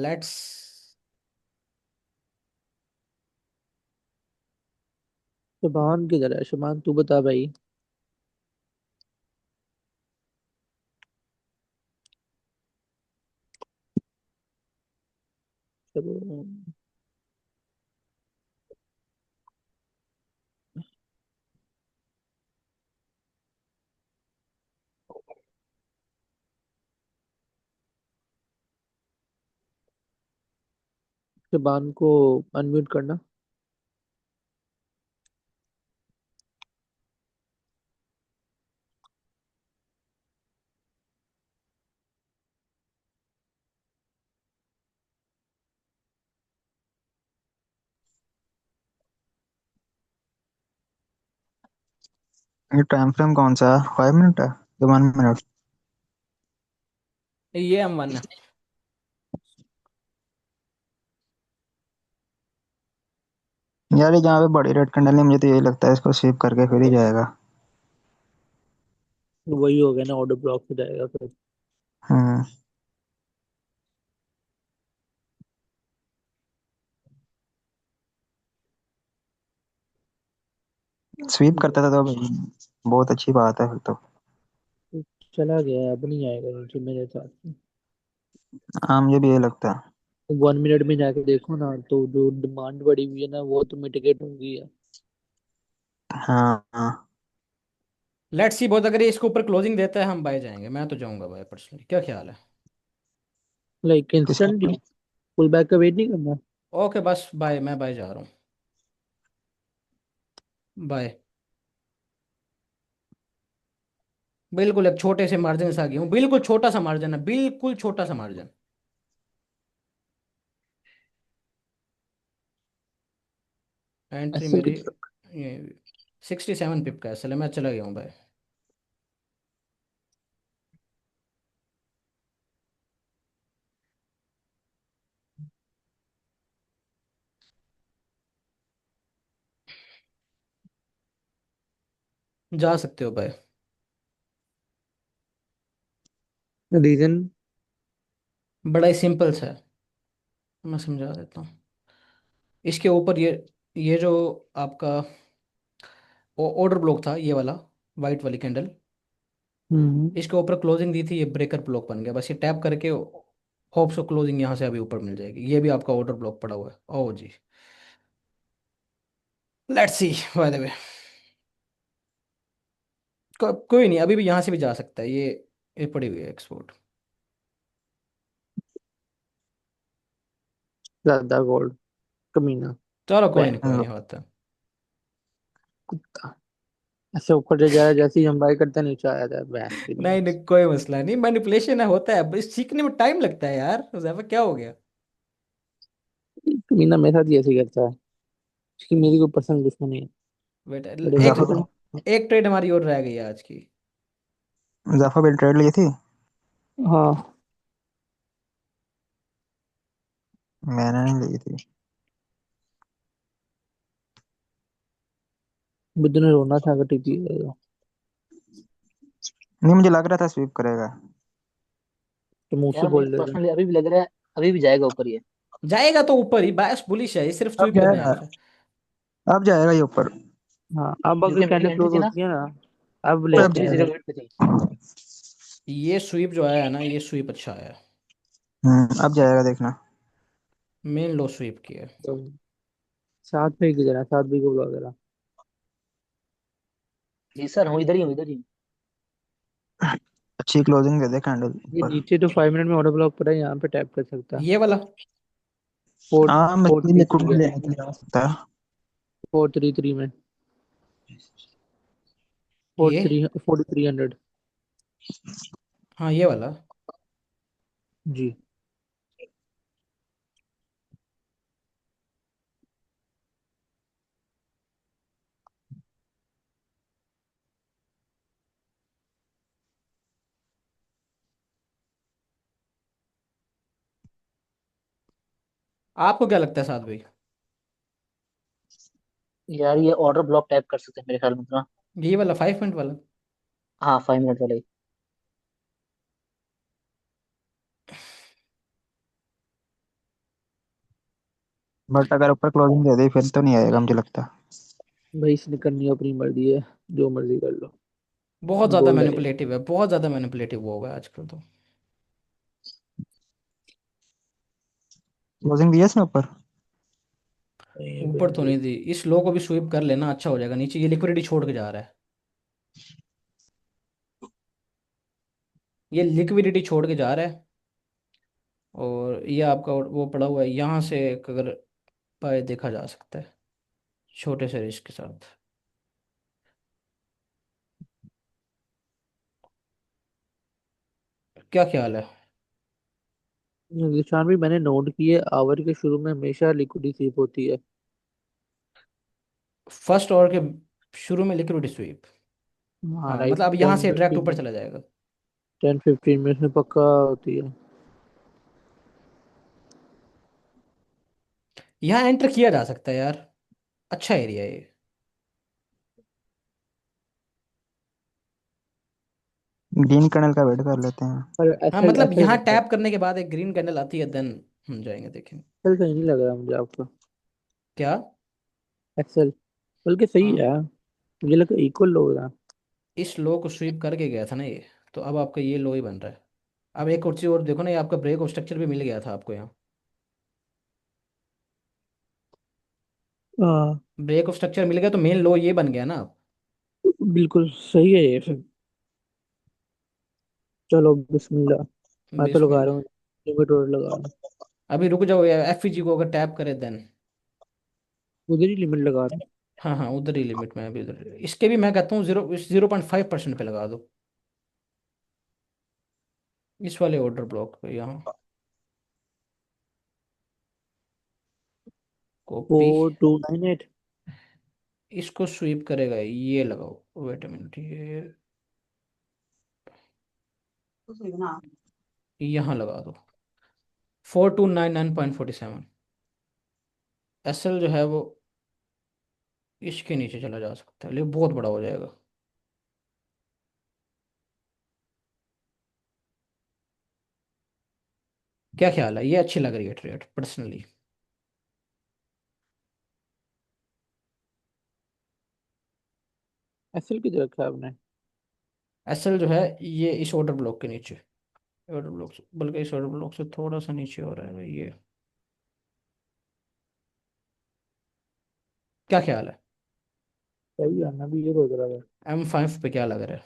लेट्स। शुभान किधर है? शुभान तू बता भाई। चलो। शुभान को अनम्यूट करना। ये टाइम फ्रेम कौन सा है? 5 मिनट है या 1 मिनट? ये हम वन है। यार ये जहाँ पे बड़ी रेड कैंडल है, मुझे तो यही लगता है इसको स्वीप करके फिर ही जाएगा। वही हो गया ना, ऑर्डर ब्लॉक हो जाएगा फिर। हम्म। स्वीप करता था तो बहुत अच्छी बात है फिर तो। चला गया, अब नहीं आएगा नीचे मेरे हिसाब से। हाँ मुझे भी यही लगता है। 1 मिनट में जाके देखो ना, तो जो डिमांड बढ़ी हुई है ना, वो तो मिटिगेट होगी है। हाँ हाँ। लेट्स सी बहुत, अगर ये इसके ऊपर क्लोजिंग देता है हम बाय जाएंगे, मैं तो जाऊंगा बाय पर्सनली, क्या ख्याल है? लाइक किसका? इंस्टेंट पुल बैक का वेट नहीं करना। ओके बस बाय, मैं बाय जा रहा हूँ। बाय। बिल्कुल एक छोटे से मार्जिन से आ गया हूँ, बिल्कुल छोटा सा मार्जिन है, बिल्कुल छोटा सा मार्जिन। एंट्री एसएल मेरी कितना? ये 67 पिप का है, इसलिए मैं चला गया हूँ भाई। जा सकते हो भाई। रीजन? बड़ा ही सिंपल सा है, मैं समझा देता हूँ। इसके ऊपर ये जो आपका ऑर्डर ब्लॉक था, ये वाला वाइट वाली कैंडल, हम्म। इसके ऊपर क्लोजिंग दी थी, ये ब्रेकर ब्लॉक बन गया, बस ये टैप करके होप सो क्लोजिंग यहाँ से अभी ऊपर मिल जाएगी। ये भी आपका ऑर्डर ब्लॉक पड़ा हुआ है, ओ जी। Let's see by the way, कोई नहीं, अभी भी यहाँ से भी जा सकता है ये पड़ी हुई है एक्सपोर्ट। ज्यादा गोल्ड, कमीना, चलो कोई बैंक, नहीं होता। कुत्ता। ऐसे ऊपर से जा रहा है, जैसे ही हम बाई करते हैं, नीचे आ जाता है, बैंक की नहीं। नहीं नहीं कोई मसला नहीं, मैनिपुलेशन है, होता है, बस सीखने में टाइम लगता है यार, ज़्यादा क्या हो गया। कमीना मेरे साथ ही ऐसे ही करता है। उसकी मेरी कोई पर्सनल दुश्मनी है। वेट, बट एक जाफा इंसान। एक ट्रेड हमारी और रह गई है आज की। जाफा बिल ट्रेड ली थी। हाँ। मैंने नहीं ली थी। बुद्ध ने रोना था अगर टीपी तो। नहीं मुझे लग रहा था स्वीप करेगा। तो मुंह से यार मुझे बोल दे रहे। पर्सनली अभी भी लग रहा है, अभी भी जाएगा ऊपर ये। जाएगा तो ऊपर ही, बायस बुलिश है, ये सिर्फ अब स्वीप करने आया जाएगा। था। अब जाएगा ये ऊपर। हाँ, अब अगर क्योंकि मेरी कैंडल एंट्री क्लोज थी ना, होती है ना, अब वो अब लेते थ्री हैं। जाएगा। जीरो एट पे थी। ये स्वीप जो आया है ना, ये स्वीप अच्छा आया। अब जाएगा देखना। मेन लो स्वीप की है। तो 7 पे ही गिरा, 7 भी को बुला दे रहा। जी सर, हूँ इधर ही, हूँ इधर ही। अच्छी क्लोजिंग दे दे कैंडल ये ऊपर। नीचे तो 5 मिनट में ऑर्डर ब्लॉक पड़ा है, यहाँ पे टैप कर सकता है। ये वाला। फोर हाँ मैं फोर थ्री लिक्विड थ्री में है। लेने के लिए आ सकता है। 433 में। फोर ये थ्री 4300। हाँ ये वाला। जी। आपको क्या लगता है साथ भाई? यार ये ऑर्डर ब्लॉक टाइप कर सकते हैं मेरे ख्याल में तो ना। ये वाला 5 मिनट वाला। हाँ, 5 मिनट वाला ही। बट अगर ऊपर क्लोजिंग दे दे फिर तो नहीं आएगा मुझे लगता। भाई इसने करनी अपनी मर्जी है, जो मर्जी कर लो। बहुत ज़्यादा गोल्ड है। मैनिपुलेटिव है, बहुत ज़्यादा मैनिपुलेटिव हुआ हुआ है आजकल तो। क्लोजिंग दी है इसने ऊपर। ये पे ऊपर तो नहीं नहीं दी, इस लो को भी स्वीप कर लेना अच्छा हो जाएगा, नीचे ये लिक्विडिटी छोड़ के जा रहा है। ये लिक्विडिटी छोड़ के जा रहा है, और ये आपका वो पड़ा हुआ है, यहाँ से अगर पाए देखा जा सकता है छोटे से रिस्क के साथ। क्या ख्याल है? निशान भी मैंने नोट किए, आवर के शुरू में हमेशा लिक्विडिटी स्वीप होती है। फर्स्ट ओवर के शुरू में लिक्विडिटी स्वीप। हाँ हाँ राइट, मतलब अब यहाँ टेन से डायरेक्ट ऊपर फिफ्टीन चला जाएगा। 10-15 मिनट में पक्का होती है। यहाँ एंटर किया जा सकता है यार। अच्छा एरिया है ये। ग्रीन कनल का वेट कर लेते हैं। पर हाँ एसएल मतलब एसएल यहाँ बंद है। टैप करने के बाद एक ग्रीन कैंडल आती है, देन हम जाएंगे देखेंगे। एसएल सही नहीं लग रहा मुझे आपका। क्या? एक्सेल बल्कि सही हाँ, है। मुझे लगा इक्वल लोग रहा। इस लो को स्वीप करके गया था ना ये, तो अब आपका ये लो ही बन रहा है। अब एक और चीज और देखो ना, ये आपका ब्रेक ऑफ स्ट्रक्चर भी मिल गया था आपको यहाँ। हाँ ब्रेक ऑफ स्ट्रक्चर मिल गया तो मेन लो ये बन गया ना अब। बिल्कुल सही है ये फिर। चलो बिस्मिल्लाह। मैं तो लगा रहा बिस्मिल्लाह। हूँ। लिमिट और लगा रहा हूँ। अभी रुक जाओ, एफईजी को अगर टैप करे देन। उधर ही लिमिट लगा रहा हूँ। हाँ हाँ, उधर ही लिमिट में, अभी उधर इसके भी मैं कहता हूँ 0.5% पे लगा दो, इस वाले ऑर्डर ब्लॉक पे यहाँ। कॉपी। 4298। इसको स्वीप करेगा ये, लगाओ वेट अ मिनट, ये यहाँ लगा दो। 4299.47। एसएल जो है वो इसके नीचे चला जा सकता है, लेकिन बहुत बड़ा हो जाएगा। क्या ख्याल है, ये अच्छी लग रही है ट्रेड पर्सनली। एसएल किधर रखा है आपने? एसएल जो है ये इस ऑर्डर ब्लॉक के नीचे, ऑर्डर ब्लॉक से, बल्कि इस ऑर्डर ब्लॉक से थोड़ा सा नीचे हो रहा है भाई ये। क्या ख्याल है? सही है ना, भी ये सोच रहा था। M5 पे क्या लग रहा है?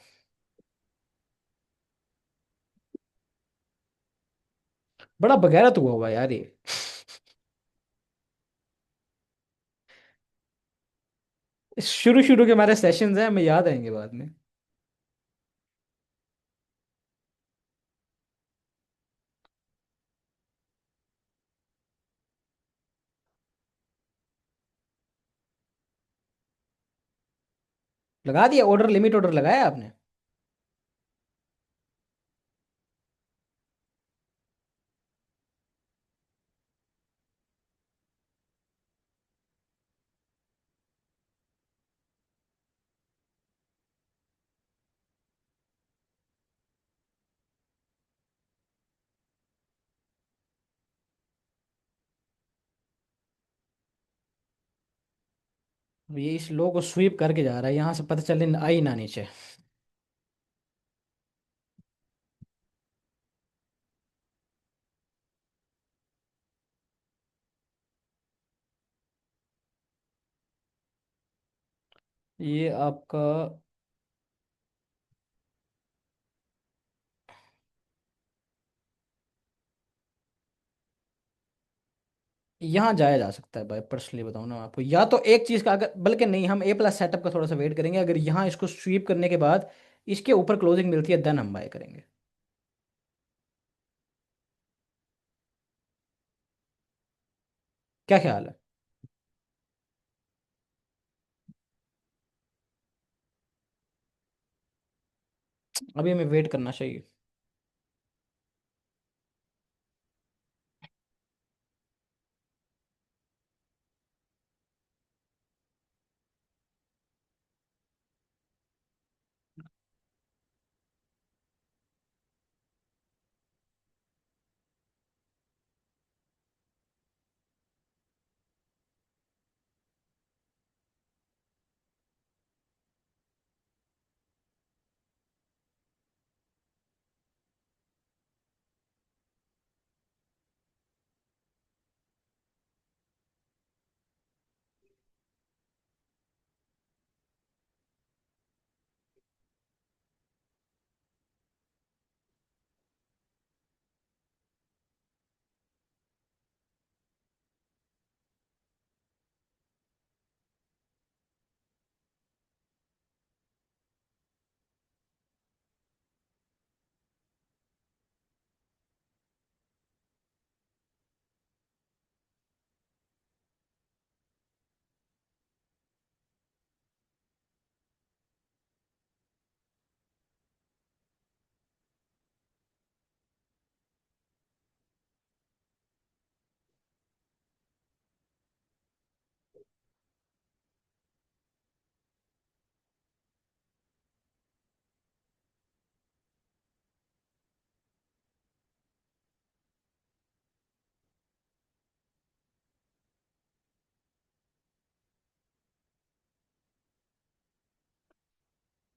बड़ा बगैरत हुआ हुआ है यार ये। शुरू शुरू के हमारे सेशंस हैं, हमें याद आएंगे बाद में। लगा दिया ऑर्डर, लिमिट ऑर्डर लगाया आपने? ये इस लो को स्वीप करके जा रहा है, यहाँ से पता चले आई ना नीचे। ये आपका यहाँ जाया जा सकता है भाई, पर्सनली बताऊँ ना मैं आपको, या तो एक चीज़ का अगर, बल्कि नहीं, हम A+ सेटअप का थोड़ा सा वेट करेंगे, अगर यहाँ इसको स्वीप करने के बाद इसके ऊपर क्लोजिंग मिलती है देन हम बाय करेंगे। क्या ख्याल है? अभी हमें वेट करना चाहिए।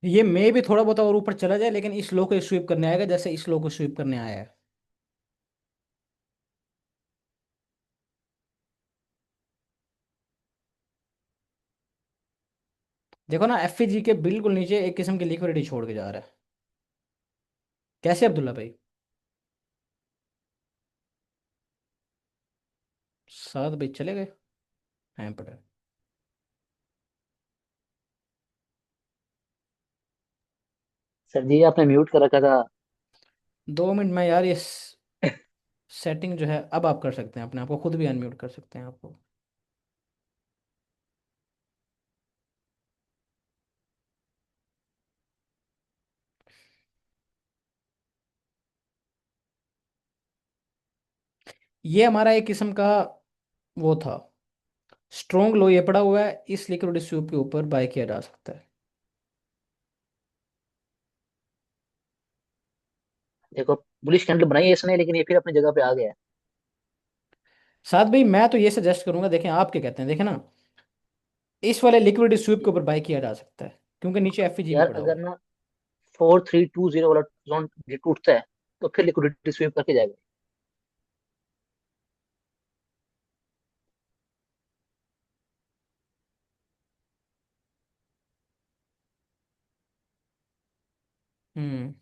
ये मे भी थोड़ा बहुत और ऊपर चला जाए, लेकिन इस लो को स्वीप करने आएगा जैसे इस लो को स्वीप करने आया है। देखो ना, एफ के बिल्कुल नीचे एक किस्म की लिक्विडिटी छोड़ के जा रहा है। कैसे अब्दुल्ला भाई? साथ भाई चले गए हैं पड़े। सर जी आपने म्यूट कर रखा था। 2 मिनट में यार, ये सेटिंग जो है, अब आप कर सकते हैं अपने आप को खुद भी अनम्यूट कर सकते हैं आपको। ये हमारा एक किस्म का वो था, स्ट्रोंग लो ये पड़ा हुआ है, इस लिक्विड स्वीप के ऊपर बाय किया जा सकता है। देखो बुलिश कैंडल बनाई है इसने, लेकिन ये फिर अपनी जगह पे आ गया है। साथ भाई मैं तो ये सजेस्ट करूंगा, देखें आप क्या कहते हैं, देखें ना, इस वाले लिक्विड स्वीप के ऊपर बाय किया जा सकता है क्योंकि नीचे भी यार पड़ा हुआ अगर है। ना 4320 वाला जोन ये टूटता है तो फिर लिक्विडिटी स्वीप करके जाएगा। हम्म।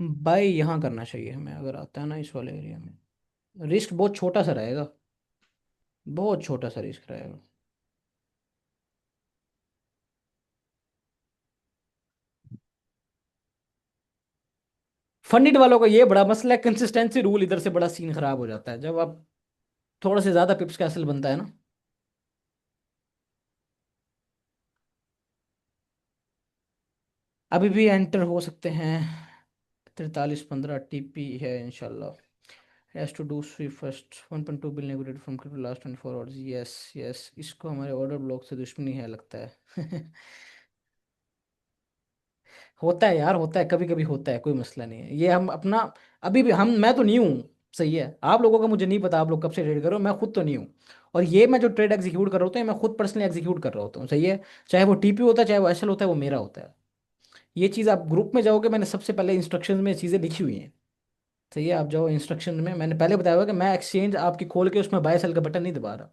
बाय यहाँ करना चाहिए हमें, अगर आता है ना इस वाले एरिया में। रिस्क बहुत छोटा सा रहेगा, बहुत छोटा सा रिस्क रहेगा। फंडिट वालों का ये बड़ा मसला है, कंसिस्टेंसी रूल इधर से बड़ा सीन खराब हो जाता है जब आप थोड़ा से ज्यादा पिप्स कैसल बनता है ना। अभी भी एंटर हो सकते हैं। 4315 टीपी है इंशाल्लाह। Has to do sweep first 1.2 billion liquidated from crypto last 24 hours. Yes yes, इसको हमारे ऑर्डर ब्लॉक से दुश्मनी है लगता है। होता है यार, होता है, कभी कभी होता है, कोई मसला नहीं है, ये हम अपना, अभी भी हम, मैं तो नहीं हूँ। सही है, आप लोगों का मुझे नहीं पता आप लोग कब से ट्रेड करो, मैं खुद तो नहीं हूँ। और ये मैं जो ट्रेड एग्जीक्यूट कर रहा होता है, मैं खुद पर्सनली एग्जीक्यूट कर रहा होता हूँ, सही है। चाहे वो टीपी होता है, चाहे वो एसएल होता है, वो मेरा होता है। ये चीज़ आप ग्रुप में जाओगे, मैंने सबसे पहले इंस्ट्रक्शन में चीज़ें लिखी हुई हैं। सही है, आप जाओ इंस्ट्रक्शन में, मैंने पहले बताया हुआ कि मैं एक्सचेंज आपकी खोल के उसमें बाय सेल का बटन नहीं दबा रहा।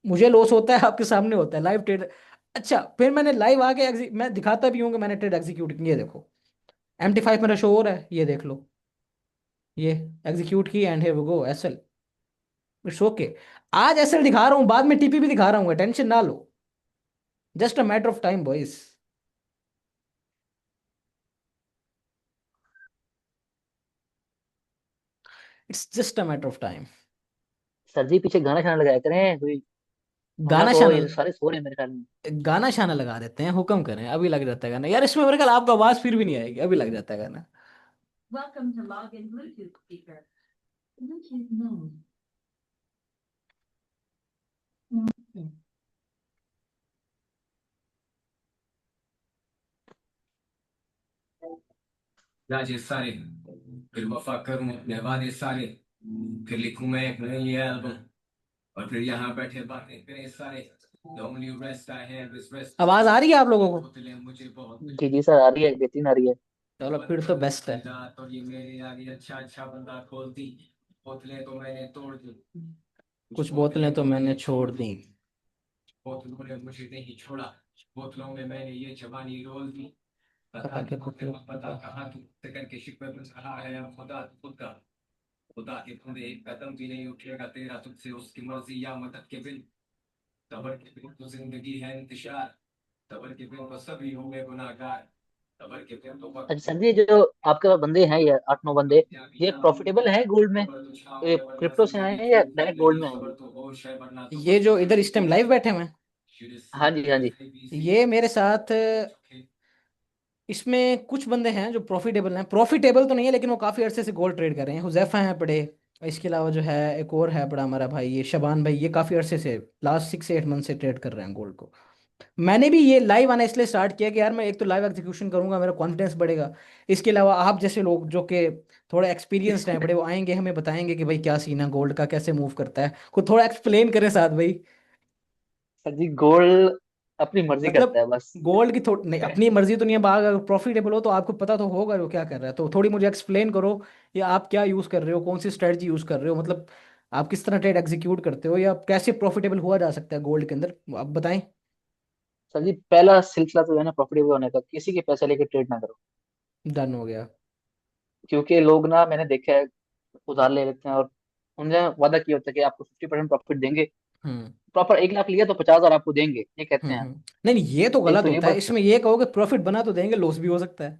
मुझे लॉस होता है, आपके सामने होता है लाइव ट्रेड। अच्छा, फिर मैंने लाइव आके मैं दिखाता भी हूँ कि मैंने ट्रेड एग्जीक्यूट की, ये देखो। MT5 मेरा शो हो रहा है, ये देख लो, ये एग्जीक्यूट की and here we go SL. It's okay. आज एसएल दिखा रहा हूँ, बाद में टीपी भी दिखा रहा हूँ, टेंशन ना लो। Just a matter of time boys. It's just a matter of time. Sir ji पीछे गाना शाना लगाया करें कोई, वरना गाना तो शाना, ये सारे सो रहे हैं मेरे ख्याल में। गाना शाना लगा देते हैं, हुक्म करें, अभी लग जाता है गाना यार, इसमें मेरे ख्याल आपका आवाज फिर भी नहीं आएगी, अभी लग जाता है गाना। राजे सारे, फिर वफा करूं अपने वादे सारे, फिर लिखूं मैं एक नई एल्बम, और फिर यहाँ बैठे बातें करें सारे। The only rest I have is rest। आवाज आ रही है आप लोगों को? बोतलें मुझे बहुत जी जी सर आ रही है, बेहतरीन आ रही है। चलो फिर तो बेस्ट है। और ये मेरे आगे अच्छा अच्छा बंदा खोलती, बोतलें तो मैंने तोड़ दी, कुछ कुछ बोतलें बोतलें तो तो मैंने मैंने छोड़ छोड़ दी। दी, बोतलों ने मुझे नहीं छोड़ा, बोतलों में मैंने ये जवानी रोल दी। कहा बता के तू पुतलों बता कहाँ तू फिक्र के शिकवे बुझ रहा है अब खुदा तू खुद का, खुदा के बंदे एक कदम भी नहीं उठेगा तेरा तुझसे उसकी मर्जी या मदद के बिन, तबर के बिन तो जिंदगी है इंतशार, तबर के बिन तो सभी होंगे गुनाहगार, तबर के बिन तो अच्छा वक्त सर जी जो आपके पास बंदे हैं ये 8-9 बंदे, ये प्रॉफिटेबल हैं गोल्ड में, खबर तो छाँव ये है वरना क्रिप्टो से आए जिंदगी हैं या थोड़ी है डायरेक्ट गोल्ड नहीं, में आए हैं खबर ये? तो होश है वरना तो ये जो इधर इस टाइम लाइव बैठे हुए हैं, हाँ जी हाँ जी। ये मेरे साथ, इसमें कुछ बंदे हैं जो प्रॉफिटेबल हैं, प्रॉफिटेबल तो नहीं है लेकिन वो काफ़ी अरसे से गोल्ड ट्रेड कर रहे हैं। हुजैफा हैं बड़े, इसके अलावा जो है एक और है बड़ा हमारा भाई, ये शबान भाई, ये काफ़ी अरसे से लास्ट 6 से 8 मंथ से ट्रेड कर रहे हैं गोल्ड को। मैंने भी ये लाइव आना इसलिए स्टार्ट किया कि यार मैं एक तो लाइव एग्जीक्यूशन करूंगा, मेरा कॉन्फिडेंस बढ़ेगा। इसके अलावा आप जैसे लोग जो कि थोड़े एक्सपीरियंस्ड हैं बड़े, वो आएंगे हमें बताएंगे कि भाई क्या सीन है गोल्ड का, कैसे मूव करता है, खुद थोड़ा एक्सप्लेन करें साथ भाई। सर जी, गोल्ड अपनी मर्जी करता मतलब है बस। गोल्ड की थोड़ी नहीं, अपनी मर्जी तो नहीं है, बाग अगर प्रॉफिटेबल हो तो आपको पता तो होगा वो क्या कर रहा है, तो थोड़ी मुझे एक्सप्लेन करो। या आप क्या यूज कर रहे हो, कौन सी स्ट्रेटजी यूज कर रहे हो, मतलब आप किस तरह ट्रेड एग्जीक्यूट करते हो, या कैसे प्रॉफिटेबल हुआ जा सकता है गोल्ड के अंदर, आप बताएं। सर जी, पहला सिलसिला तो है ना प्रॉफिटेबल होने का, किसी के पैसे लेके ट्रेड ना करो। डन हो गया। क्योंकि लोग ना, मैंने देखा है, उधार ले लेते हैं और उन्होंने वादा किया होता है कि आपको 50% प्रॉफिट देंगे। हम्म। प्रॉपर 1 लाख लिया तो 50,000 आपको देंगे, ये कहते हैं। नहीं नहीं, ये तो एक गलत तो ये होता है, बात है। इसमें ये कहो कि प्रॉफिट बना तो देंगे, लॉस भी हो सकता है।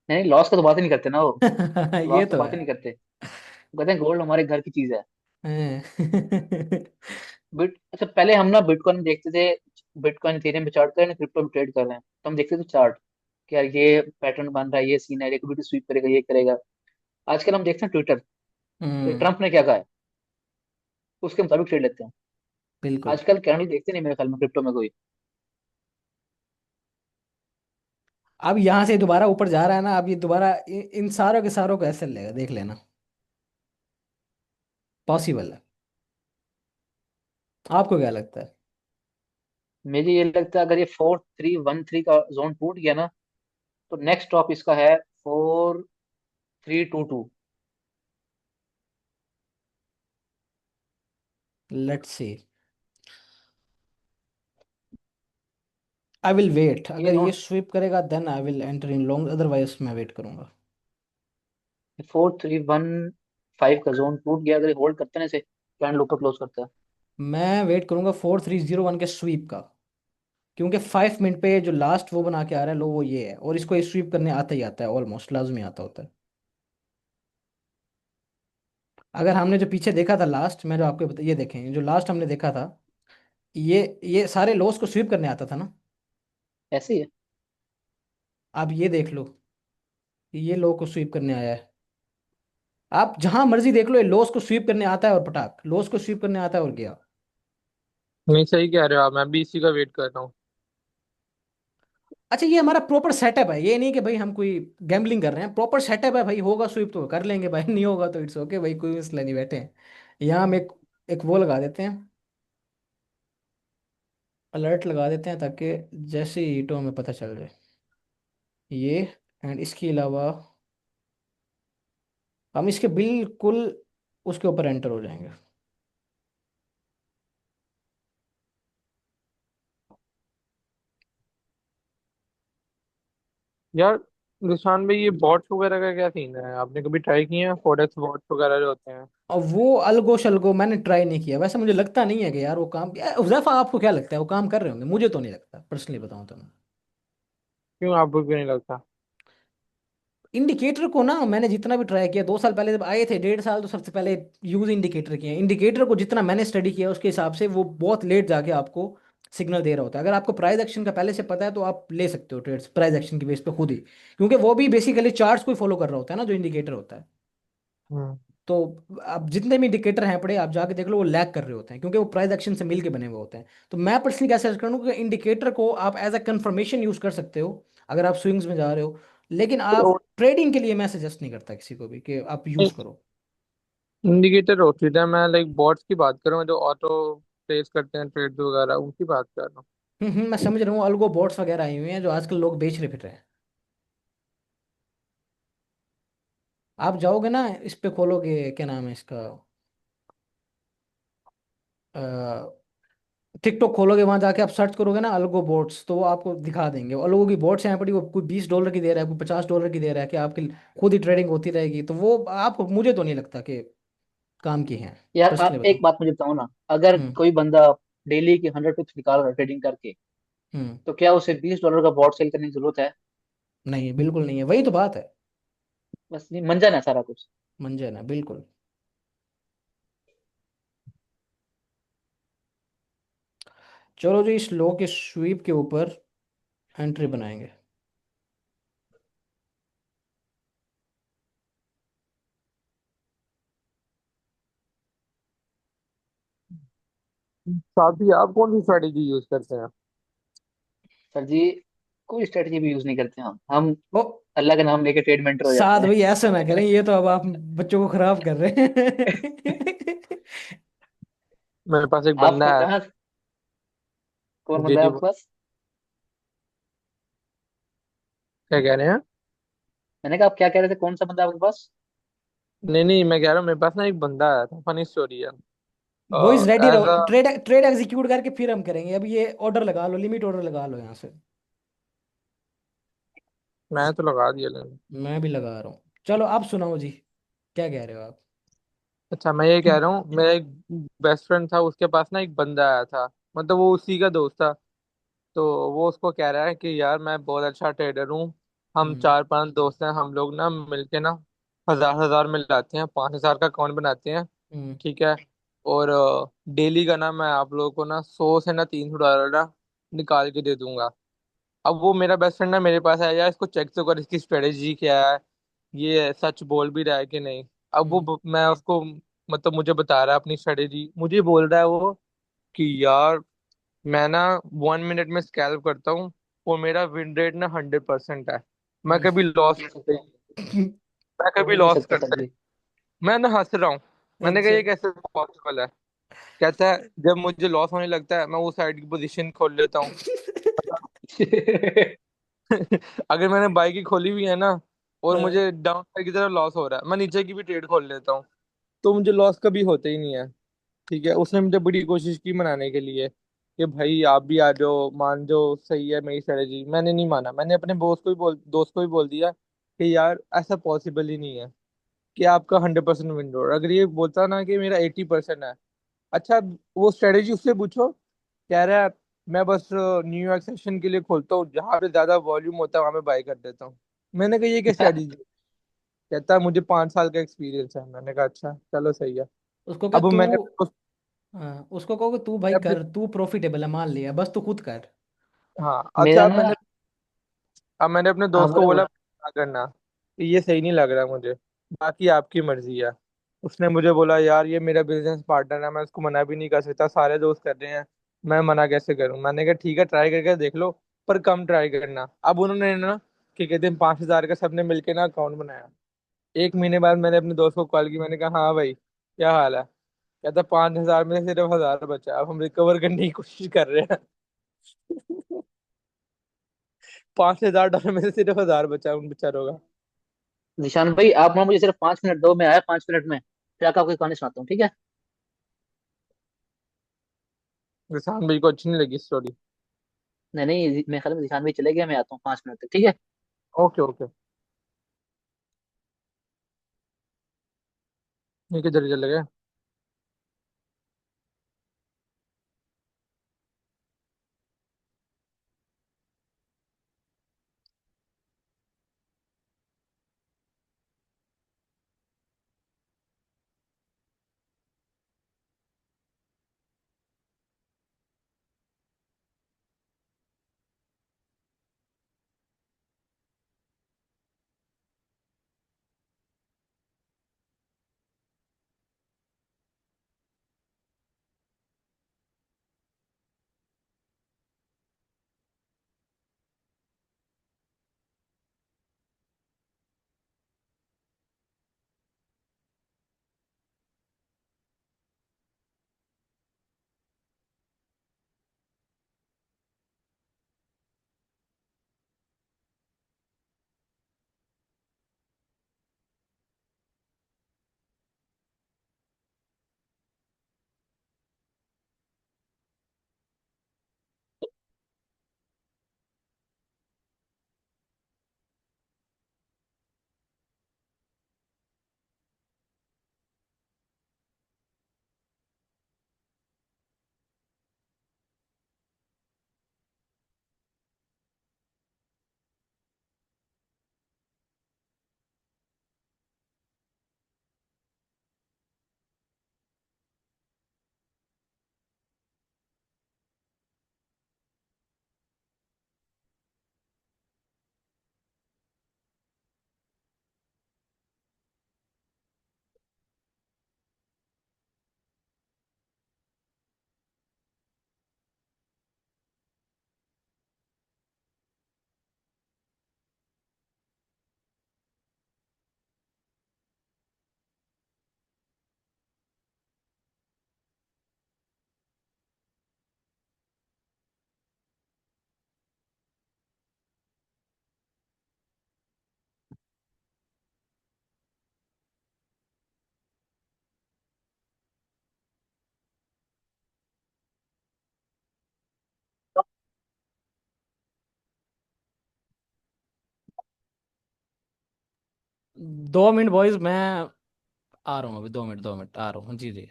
नहीं, लॉस का तो बात ही नहीं करते ना वो। ये लॉस तो तो बात है। ही नहीं करते। वो कहते हैं गोल्ड हमारे घर की चीज है। हैं। अच्छा, पहले हम ना बिटकॉइन देखते थे, बिटकॉइन इथेरियम पे चार्ट कर रहे हैं, क्रिप्टो में ट्रेड कर रहे हैं, तो हम देखते थे चार्ट कि यार ये पैटर्न बन रहा है, ये सीन है, लिक्विडिटी स्वीप करेगा, ये करेगा। आजकल हम देखते हैं ट्विटर कि हम्म। ट्रम्प ने क्या कहा है, उसके मुताबिक ट्रेड लेते हैं। बिल्कुल। आजकल कैंडल देखते नहीं मेरे ख्याल में क्रिप्टो में कोई। अब यहाँ से दोबारा ऊपर जा रहा है ना, अब ये दोबारा इन सारों के सारों को ऐसे लेगा, देख लेना। पॉसिबल है। आपको क्या लगता है? मुझे ये लगता है अगर ये 4313 का जोन टूट गया ना, तो नेक्स्ट स्टॉप इसका है 4322। Let's see. I will wait, ये अगर ये जोन स्वीप करेगा then I will enter in long, otherwise मैं वेट करूंगा। 4315 का जोन टूट गया, अगर ये होल्ड करते हैं इसे, कैंडल ऊपर क्लोज करता है। मैं वेट करूंगा 4301 के स्वीप का, क्योंकि 5 मिनट पे जो लास्ट वो बना के आ रहा है लो, वो ये है, और इसको स्वीप करने आता ही आता है, ऑलमोस्ट लाजमी आता होता है। अगर हमने जो पीछे देखा था लास्ट, मैं जो आपको ये देखें जो लास्ट हमने देखा था, ये सारे लॉस को स्वीप करने आता था ना। ऐसे ही है। आप ये देख लो, ये लो को स्वीप करने आया है। आप जहां मर्जी देख लो, ये लॉस को स्वीप करने आता है और पटाक लॉस को स्वीप करने आता है और गया। नहीं, सही कह रहे हो आप, मैं भी इसी का वेट कर रहा हूँ। अच्छा, ये हमारा प्रॉपर सेटअप है, ये नहीं कि भाई हम कोई गैम्बलिंग कर रहे हैं, प्रॉपर सेटअप है भाई, होगा स्वीप तो कर लेंगे भाई, नहीं होगा तो इट्स ओके भाई, कोई मसला नहीं, बैठे हैं। यहाँ हम एक एक वो लगा देते हैं, अलर्ट लगा देते हैं, ताकि जैसे ही ईटो हमें पता चल जाए ये। एंड इसके अलावा हम इसके बिल्कुल उसके ऊपर एंटर हो जाएंगे। यार निशान भाई, ये बॉट्स वगैरह का क्या सीन है? आपने कभी ट्राई किए हैं फोरेक्स बॉट्स वगैरह जो होते हैं? और वो अलगो शलगो मैंने ट्राई नहीं किया, वैसे मुझे लगता नहीं है कि यार वो काम, हुज़ैफा आपको क्या लगता है वो काम कर रहे होंगे? मुझे तो नहीं लगता, पर्सनली बताऊं तो मैं। क्यों, आपको क्यों नहीं लगता? इंडिकेटर को ना मैंने जितना भी ट्राई किया, 2 साल पहले जब आए थे, 1.5 साल तो सबसे पहले यूज इंडिकेटर किए, इंडिकेटर को जितना मैंने स्टडी किया उसके हिसाब से वो बहुत लेट जाके आपको सिग्नल दे रहा होता है। अगर आपको प्राइस एक्शन का पहले से पता है तो आप ले सकते हो ट्रेड्स प्राइस एक्शन की बेस पे खुद ही, क्योंकि वो भी बेसिकली चार्ट्स को फॉलो कर रहा होता है ना जो इंडिकेटर होता है। हम्म। तो अब जितने भी इंडिकेटर हैं पड़े, आप जाके देख लो, वो लैग कर रहे होते हैं, क्योंकि वो प्राइस एक्शन से मिल के बने हुए होते हैं। तो मैं पर्सनली क्या सजेस्ट करूँ कि इंडिकेटर को आप एज अ कंफर्मेशन यूज कर सकते हो अगर आप स्विंग्स में जा रहे हो, लेकिन तो आप ट्रेडिंग के लिए मैं सजेस्ट नहीं करता किसी को भी कि आप यूज करो। इंडिकेटर होती है, मैं लाइक बॉट्स की बात कर रहा हूँ जो ऑटो प्लेस करते हैं ट्रेड वगैरह, उनकी बात कर रहा हूँ। मैं समझ रहा हूँ, अल्गो बोट्स वगैरह आई हुई हैं जो आजकल लोग बेच रहे फिर रहे हैं। आप जाओगे ना इस पे, खोलोगे क्या नाम है इसका, टिकटॉक खोलोगे, वहां जाके आप सर्च करोगे ना अल्गो बोट्स, तो वो आपको दिखा देंगे, और लोगों की बोट्स हैं पड़ी, वो कोई $20 की दे रहा है, कोई $50 की दे रहा है, कि आपकी खुद ही ट्रेडिंग होती रहेगी, तो वो आप, मुझे तो नहीं लगता कि काम की हैं। यार पर्सनली आप एक बताऊं। बात मुझे बताओ ना, अगर हम्म। कोई बंदा डेली की 100 टिप्स निकाल रहा है ट्रेडिंग करके, हम्म। तो क्या उसे $20 का बॉट सेल करने की जरूरत है? नहीं, बिल्कुल नहीं है, वही तो बात है। बस नहीं, मंजन है सारा कुछ। मंजे ना, बिल्कुल। चलो जी, इस लो के स्वीप के ऊपर एंट्री बनाएंगे। साथ ही आप कौन सी स्ट्रेटेजी यूज करते हैं? सर जी, कोई स्ट्रेटजी भी यूज नहीं करते हम ओ अल्लाह का नाम लेके ट्रेड में एंटर हो जाते साद भाई ऐसा ना करें, हैं। ये तो अब आप बच्चों को खराब कर रहे हैं। मेरे पास एक आपको बंदा है। कहाँ, कौन जी बंदा है जी, आपके पास? क्या कह रहे हैं? मैंने कहा आप क्या कह रहे थे, कौन सा बंदा है आपके पास? नहीं नहीं, मैं कह रहा हूँ मेरे पास ना एक बंदा आया था, फनी स्टोरी है। बॉयज रेडी एज रहो, अ ट्रेड ट्रेड एग्जीक्यूट करके फिर हम करेंगे। अब ये ऑर्डर लगा लो, लिमिट ऑर्डर लगा लो यहाँ से। मैं तो लगा दिया लेकिन। मैं भी लगा रहा हूँ। चलो आप सुनाओ जी, क्या कह रहे हो आप? अच्छा, मैं ये कह रहा हूँ, मेरा एक बेस्ट फ्रेंड था, उसके पास ना एक बंदा आया था। मतलब वो उसी का दोस्त था। तो वो उसको कह रहा है कि यार मैं बहुत अच्छा ट्रेडर हूँ। हम हम्म। 4-5 दोस्त हैं, हम लोग ना मिलके ना 1000-1000 मिलाते हैं, 5000 का अकाउंट बनाते हैं। हम्म। ठीक है। और डेली का ना मैं आप लोगों को ना 100 से ना 300 डॉलर ना निकाल के दे दूंगा। अब वो मेरा बेस्ट फ्रेंड ना मेरे पास आया, यार इसको चेक तो कर, इसकी स्ट्रेटेजी क्या है, ये सच बोल भी रहा है कि नहीं। अब हम्म। मैं उसको, मतलब मुझे बता रहा है अपनी स्ट्रेटेजी, मुझे बोल रहा है वो कि यार मैं ना 1 मिनट में स्कैल्प करता हूँ, और मेरा विन रेट ना 100% है। मैं हम्म। कभी हो लॉस नहीं करता सकता, ही मैं हो कभी ही नहीं लॉस सकता सर करता ही जी। मैं ना हंस रहा हूँ। मैंने कहा अच्छा। ये कैसे पॉसिबल है? कहता है जब मुझे लॉस होने लगता है मैं उस साइड की पोजीशन खोल लेता हूँ। अगर मैंने बाई की खोली हुई है ना, और हाँ। मुझे डाउन साइड की तरफ लॉस हो रहा है, मैं नीचे की भी ट्रेड खोल लेता हूँ। तो मुझे लॉस कभी होता ही नहीं है। ठीक है, उसने मुझे बड़ी कोशिश की मनाने के लिए कि भाई आप भी आ जाओ, मान जाओ सही है मेरी स्ट्रेटेजी। मैंने नहीं माना, मैंने अपने दोस्त को भी बोल दिया कि यार ऐसा पॉसिबल ही नहीं है कि आपका 100% विंडो। अगर ये बोलता ना कि मेरा 80% है, अच्छा वो स्ट्रेटेजी उससे पूछो, कह रहा है मैं बस न्यूयॉर्क सेशन के लिए खोलता हूँ, जहां पे ज्यादा वॉल्यूम होता है वहां पे बाय कर देता हूँ। मैंने कहा ये क्या स्ट्रेटेजी? कहता है मुझे 5 साल का एक्सपीरियंस है। मैंने कहा अच्छा चलो सही है। उसको कह अब तू, मैंने हाँ उसको कहो कि तू भाई अपने कर, तू प्रॉफिटेबल है मान लिया, बस तू खुद कर। हाँ मेरा अच्छा, ना, अब मैंने अपने हाँ दोस्त को बोले बोला बोले। क्या करना, कि ये सही नहीं लग रहा मुझे, बाकी आपकी मर्जी है। उसने मुझे बोला यार ये मेरा बिजनेस पार्टनर है, मैं उसको मना भी नहीं कर सकता, सारे दोस्त कर रहे हैं, मैं मना कैसे करूं। मैंने कहा ठीक है ट्राई करके देख लो, पर कम ट्राई करना। अब उन्होंने ना क्या कहते हैं 5000 का सबने मिलके ना अकाउंट बनाया। 1 महीने बाद मैंने अपने दोस्त को कॉल की, मैंने कहा हाँ भाई क्या हाल है? कहता 5000 में से सिर्फ 1000 बचा, अब हम रिकवर करने की कोशिश कर रहे हैं। $5000 में से सिर्फ 1000 बचा उन बेचारों का। निशान भाई, आप ना मुझे सिर्फ 5 मिनट दो, मैं आया 5 मिनट में, फिर आकर आपको एक कहानी सुनाता हूँ, ठीक है? किसान भाई को अच्छी नहीं लगी स्टोरी। नहीं नहीं, मैं ख्याल में निशान भाई चले गए, मैं आता हूँ 5 मिनट तक, ठीक है? Okay okay. ये किधर चले गए? 2 मिनट बॉयज, मैं आ रहा हूँ अभी, 2 मिनट, 2 मिनट आ रहा हूँ, जी जी।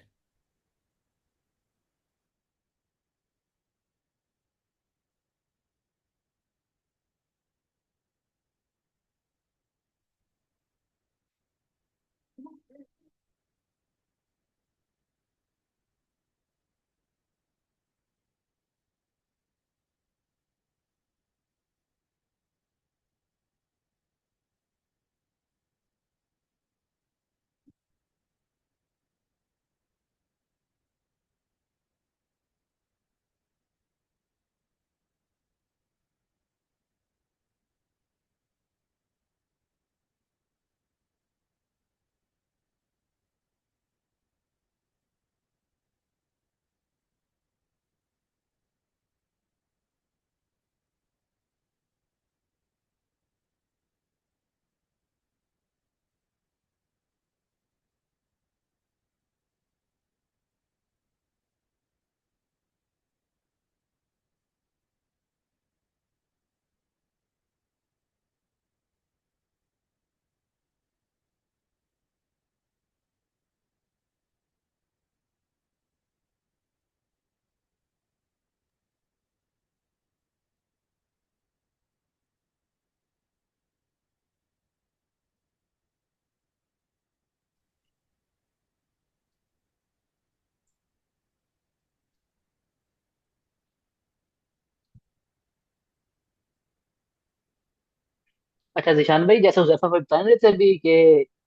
अच्छा जिशान भाई, जैसे हुजैफा भाई बता रहे थे अभी कि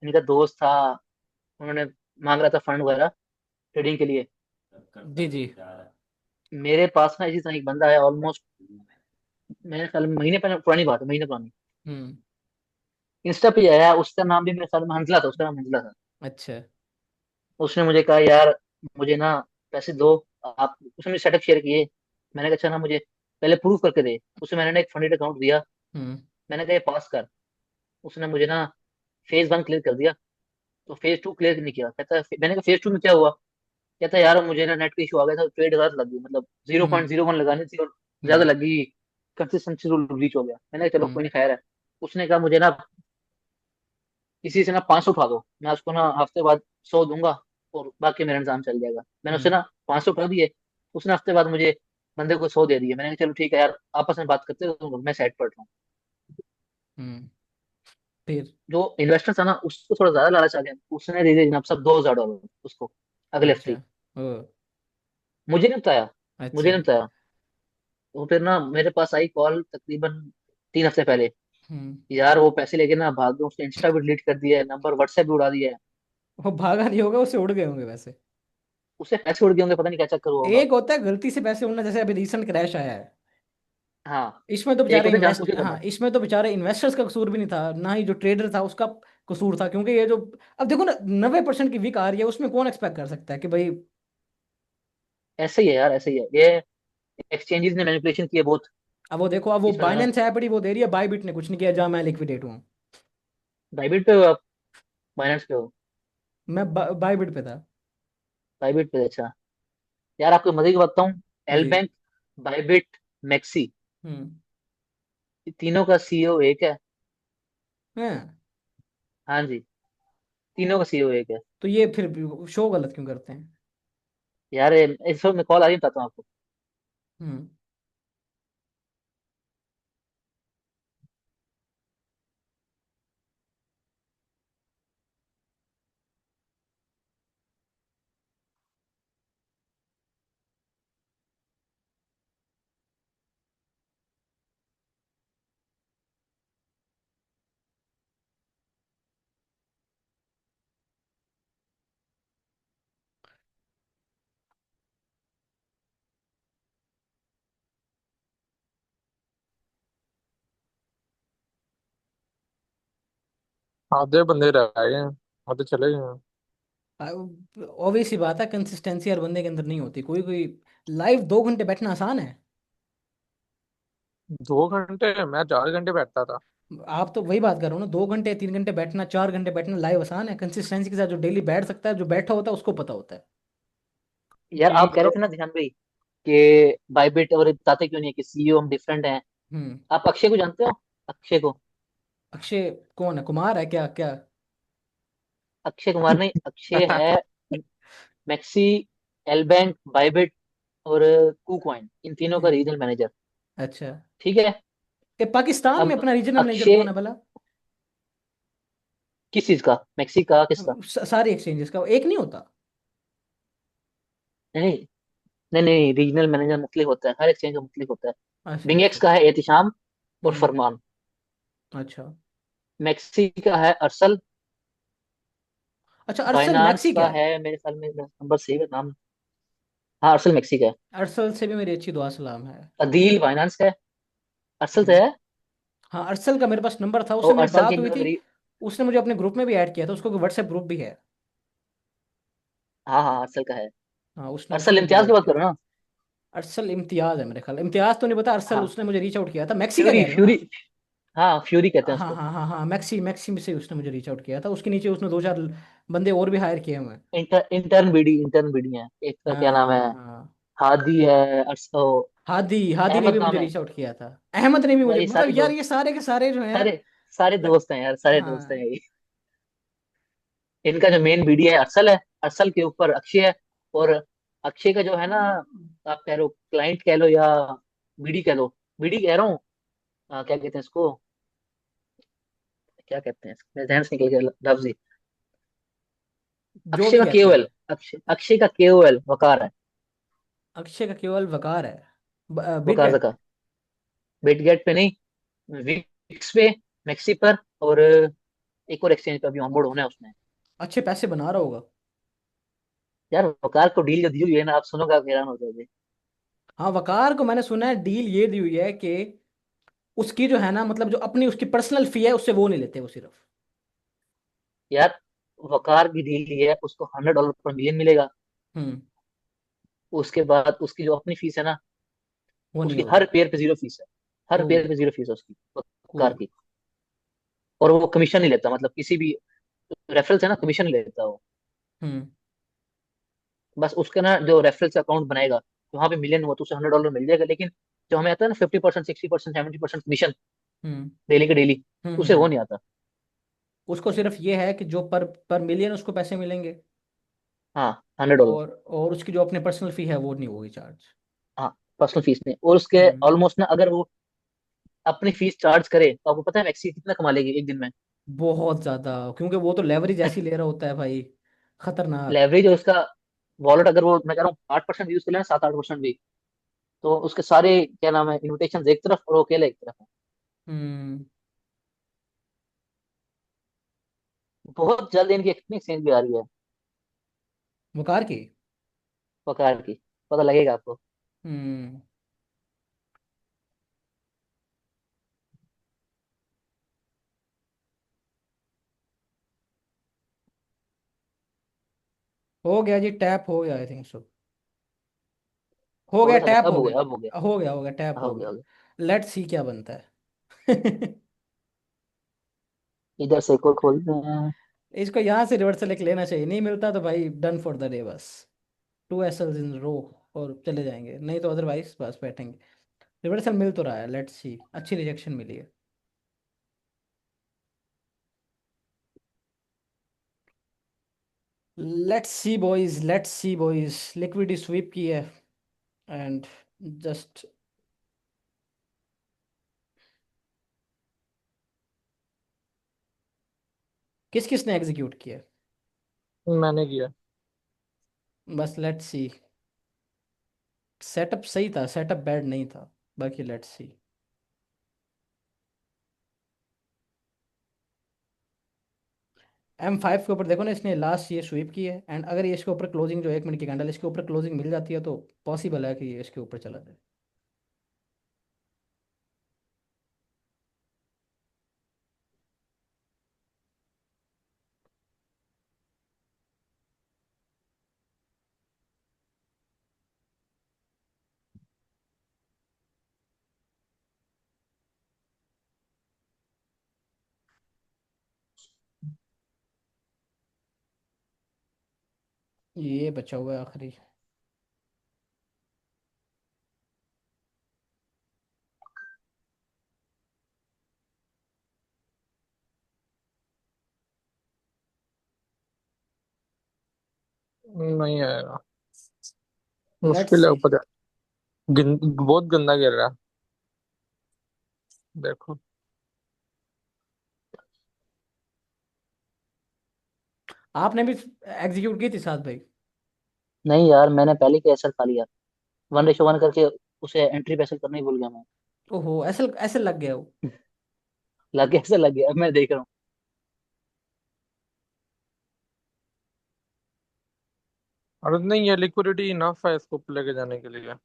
इनका दोस्त था, उन्होंने मांग रहा था फंड वगैरह ट्रेडिंग के लिए। जी जी। मेरे पास ना इसी तरह एक बंदा है, ऑलमोस्ट मेरे ख्याल में महीने पहले पुरानी बात है, महीने पुरानी। हम्म। इंस्टा पे आया, उसका नाम भी मेरे ख्याल में हंसला था, उसका नाम हंसला था। अच्छा। उसने मुझे कहा यार मुझे ना पैसे दो आप। उसने मुझे सेटअप शेयर किए। मैंने कहा अच्छा ना, मुझे पहले प्रूव करके दे। उसे मैंने ना एक फंडेड अकाउंट दिया। हम्म। मैंने कहा ये पास कर। उसने मुझे ना फेज 1 क्लियर कर दिया, तो फेज 2 क्लियर नहीं किया। कहता है मैंने कहा फेज 2 में क्या हुआ? कहता है यार मुझे ना नेट का इशू आ गया था, ट्रेड गलत लग गई, मतलब जीरो हम्म। पॉइंट जीरो वन लगानी थी और ज्यादा हम्म। लग गई। कंसिस्टेंसी रूल ब्रीच हो गया। मैंने कहा चलो हम्म। कोई नहीं, खैर है। उसने कहा मुझे ना किसी से ना 500 उठा दो, मैं उसको ना हफ्ते बाद 100 दूंगा और बाकी मेरा इंतजाम चल जाएगा। मैंने उससे हम्म। ना 500 उठा दिए। उसने हफ्ते बाद मुझे बंदे को 100 दे दिए। मैंने कहा चलो ठीक है यार, आपस में बात करते हैं, मैं साइड पर हूँ। हम्म। फिर। जो इन्वेस्टर था ना, उसको थोड़ा ज्यादा लालच आ गया, उसने दे दिया जनाब सब $2,000 उसको अगले हफ्ते अच्छा। ही। ओ। मुझे नहीं बताया। मुझे अच्छा। नहीं बताया। तो फिर ना मेरे पास आई कॉल तकरीबन 3 हफ्ते पहले। हम्म। यार वो पैसे लेके ना भाग गए, उसने इंस्टा भी डिलीट कर दिया है, नंबर व्हाट्सएप भी उड़ा दिया है। वो भागा नहीं होगा, उससे उड़ गए होंगे वैसे। उससे पैसे उड़ गए होंगे, पता नहीं क्या चक्कर हुआ होगा। एक होता है गलती से पैसे उड़ना, जैसे अभी रिसेंट क्रैश आया है। हाँ। इसमें तो एक बेचारे होता है इन्वेस्ट, जानबूझ के हाँ, करना। इसमें तो बेचारे इन्वेस्टर्स का कसूर भी नहीं था, ना ही जो ट्रेडर था उसका कसूर था, क्योंकि ये जो, अब देखो ना, 90% की वीक आ रही है, उसमें कौन एक्सपेक्ट कर सकता है कि भाई। ऐसे ही है यार, ऐसे ही है ये। एक्सचेंजेस ने मैनिपुलेशन की है बहुत अब वो देखो, अब वो इस वजह में। बाइनेंस ऐप बड़ी वो दे रही है, बाईबिट ने कुछ नहीं किया, जहाँ मैं लिक्विडेट हूँ। बाइबिट पे हो आप? बाइनेंस पे हो? मैं बाईबिट पे था। बाइबिट पे, अच्छा। यार आपको मजे की बात बताऊं, L G. Bank, Bybit, maxi, hmm. ये तीनों का सीईओ एक है। है। हाँ जी, तीनों का सीईओ एक है। तो ये फिर शो गलत क्यों करते हैं? यार इस वक्त मैं कॉल आ रही बताता हूँ आपको। हम्म। आधे बंदे रह गए हैं, आधे चले गए हैं। ऑब्वियस सी बात है, कंसिस्टेंसी हर बंदे के अंदर नहीं होती। कोई कोई लाइव 2 घंटे बैठना आसान है। 2 घंटे? मैं 4 घंटे बैठता था। आप तो वही बात कर रहे हो ना, 2 घंटे 3 घंटे बैठना, 4 घंटे बैठना लाइव आसान है। कंसिस्टेंसी के साथ जो डेली बैठ सकता है, जो बैठा होता है, उसको पता होता है। यार जी आप कह रहे मतलब। थे ना ध्यान भाई कि बाइबिट और ये बताते क्यों नहीं है कि सीईओ हम डिफरेंट हैं। हम्म। आप अक्षय को जानते हो? अक्षय को? अक्षय कौन है? कुमार है क्या क्या? अक्षय कुमार नहीं, अक्षय है मैक्सी, एल बैंक, बाइबिट और कूकॉइन, इन तीनों का हम्म। Regional manager. अच्छा। ठीक है। ये पाकिस्तान में अब अपना रीजनल मैनेजर अक्षय, कौन है भला? किस चीज का, मैक्सी का, किसका? सारे एक्सचेंजेस का एक नहीं होता? नहीं नहीं नहीं, रीजनल मैनेजर मुख्तलिफ होता है, हर एक्सचेंज का मुख्तलिफ होता है। अच्छा बिंगेक्स अच्छा। का है एहतिशाम और हम्म। फरमान। अच्छा मैक्सी का है अरसल। अच्छा, अरसल बाइनांस मैक्सी का का है? है, मेरे ख्याल में नंबर सही है नाम। हाँ, अरसल मैक्सी का है। अरसल से भी मेरी अच्छी दुआ सलाम है। अदील बाइनांस का है। अरसल तो हम्म। है। हाँ, अरसल का मेरे पास नंबर था, उससे और मेरी अरसल बात की हुई जो थी। उसने मुझे अपने ग्रुप में भी ऐड किया था, उसको व्हाट्सएप ग्रुप भी है। हाँ हाँ, अरसल का है। हाँ, उसने अरसल उसने मुझे इम्तियाज की ऐड बात किया करो था। ना। अरसल इम्तियाज है मेरे ख्याल, इम्तियाज तो नहीं पता, अरसल हाँ, उसने मुझे रीच आउट किया था, मैक्सी का फ्यूरी कह रहे हो ना? फ्यूरी। हाँ, फ्यूरी कहते हैं हाँ उसको। हाँ हाँ हाँ, मैक्सी मैक्सी में से उसने मुझे रीच आउट किया था, उसके नीचे उसने दो चार बंदे और भी हायर किए हुए हैं। इंटर्न बीडी है, एक का क्या नाम है, हाँ हाँ। हादी है, हादी हादी ने भी अहमद मुझे नाम है। रीच आउट किया था। अहमद ने भी मुझे, ये सारे मतलब यार दोस्त, ये सारे के सारे जो हैं। सारे सारे लग, दोस्त हैं यार, सारे दोस्त हैं हाँ। ये। इनका जो मेन बीडी है अरसल है। अरसल के ऊपर अक्षय है। और अक्षय का जो है ना, आप कह लो क्लाइंट कह लो या बीडी कह लो। बीडी कह रहा हूँ, क्या कहते हैं इसको, क्या कहते हैं, मेरे ध्यान से निकल गया लफ्ज ही। जो अक्षय भी का कहते केओएल, हैं। अक्षय का केओएल वकार है। अक्षय का केवल वकार है। बिट वकार गेट का, पे। बिटगेट पे नहीं, विक्स पे, मैक्सी पर, और एक और एक्सचेंज पे अभी ऑनबोर्ड होना है उसमें। अच्छे पैसे बना रहा होगा। यार वकार को डील जो दी हुई है ना, आप सुनोगे आप हैरान हो जाओगे। हाँ, वकार को मैंने सुना है डील ये दी हुई है कि उसकी जो है ना, मतलब जो अपनी उसकी पर्सनल फी है उससे वो नहीं लेते वो सिर्फ। यार वकार की डील दी है, उसको $100 पर मिलियन मिलेगा। हम्म। उसके बाद उसकी जो अपनी फीस है ना, वो नहीं उसकी होगी। हर पेयर पे जीरो फीस है। हर कूल। पेयर पे जीरो फीस है उसकी, वकार कूल। की। और वो कमीशन नहीं लेता, मतलब किसी भी रेफरल से ना कमीशन नहीं लेता वो। हम्म। बस उसका ना जो रेफरल से अकाउंट बनाएगा, तो वहाँ पे मिलियन हुआ तो उसे $100 मिल जाएगा, लेकिन जो हमें आता है ना 50%, 60%, 70% कमीशन, हम्म। डेली के डेली, उसे वो हम्म। नहीं आता। उसको सिर्फ ये है कि जो पर पर मिलियन उसको पैसे मिलेंगे। हाँ, $100। और उसकी जो अपनी पर्सनल फी है वो नहीं होगी चार्ज। हाँ, पर्सनल फीस में। और उसके हम्म। ऑलमोस्ट ना, अगर वो अपनी फीस चार्ज करे तो आपको पता है मैक्सी कितना कमा लेगी एक दिन में। बहुत ज्यादा। क्योंकि वो तो लेवरेज ऐसी ले रहा होता है भाई। खतरनाक। लेवरेज और उसका वॉलेट, अगर वो मैं कह रहा हूँ 8% यूज कर लेना, 7-8% भी, तो उसके सारे क्या नाम है इन्विटेशन एक तरफ और वो अकेले एक तरफ है। हम्म। बहुत जल्द इनकी कितनी एक्सचेंज भी आ रही है, वकार की। वकार की, पता लगेगा आपको। हम्म। हो गया जी, टैप हो गया आई थिंक सो। हो गया, थोड़ा सा टैप अब हो हो गया, अब हो गया, गया, हो गया, हो गया, टैप हो हो गया, गया। हो गया। लेट्स सी क्या बनता है। इधर से एक और खोलते हैं। इसको यहाँ से रिवर्सल एक लेना चाहिए, नहीं मिलता तो भाई डन फॉर द डे बस। टू एसएल्स इन रो और चले जाएंगे, नहीं तो अदरवाइज बस बैठेंगे। रिवर्सल मिल तो रहा है, लेट्स सी, अच्छी रिजेक्शन मिली है। Let's see boys, let's see boys, liquidity SVEEP की है। एंड जस्ट, किस किस ने एग्जीक्यूट किया? मैंने किया। बस लेट्स सी। सेटअप सही था, सेटअप बैड नहीं था। बाकी लेट्स सी। M5 के ऊपर देखो ना, इसने लास्ट ये स्वीप की है, एंड अगर ये इसके ऊपर क्लोजिंग, जो 1 मिनट की कैंडल इसके ऊपर क्लोजिंग मिल जाती है तो पॉसिबल है कि ये इसके ऊपर चला जाए। ये बचा हुआ है आखिरी। नहीं आएगा। लेट्स मुश्किल है सी। ऊपर। बहुत गंदा गिर रहा है। देखो। आपने भी एग्जीक्यूट की थी साथ भाई? नहीं यार, मैंने पहले के एसएल खा लिया, 1:1 करके। उसे एंट्री पे एसएल करना ही भूल गया मैं। ओहो, ऐसे ऐसे लग गया वो। लग गया, ऐसे लग गया, अब मैं देख रहा हूँ। और नहीं, ये लिक्विडिटी इनफ है इसको लेके जाने के लिए।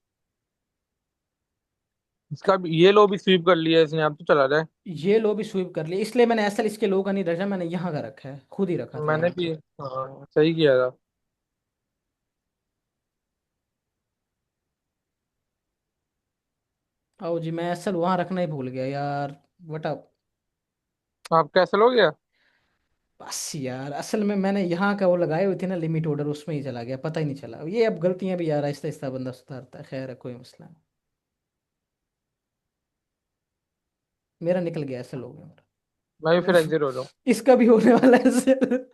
इसका भी ये लो भी स्वीप कर लिया इसने, अब तो चला जाए। ये लो भी स्वीप कर लिया, इसलिए मैंने एसएल इसके लो का नहीं रखा, मैंने यहाँ का रखा है, खुद ही रखा था मैंने यहाँ भी, पे। हाँ सही किया था। आओ जी, मैं एसएल वहाँ रखना ही भूल गया यार। बटा। आप कैसे हो गया? बस यार, असल में मैंने यहाँ का वो लगाई हुई थी ना लिमिट ऑर्डर, उसमें ही चला गया, पता ही नहीं चला। ये अब गलतियां भी यार आहिस्ता आहिस्ता बंदा सुधारता है, खैर है, कोई मसला नहीं। मेरा निकल गया, एसएल हो गया मैं भी फिर मेरा। एग्जिट हो जाऊँ। इसका भी होने वाला है एसएल।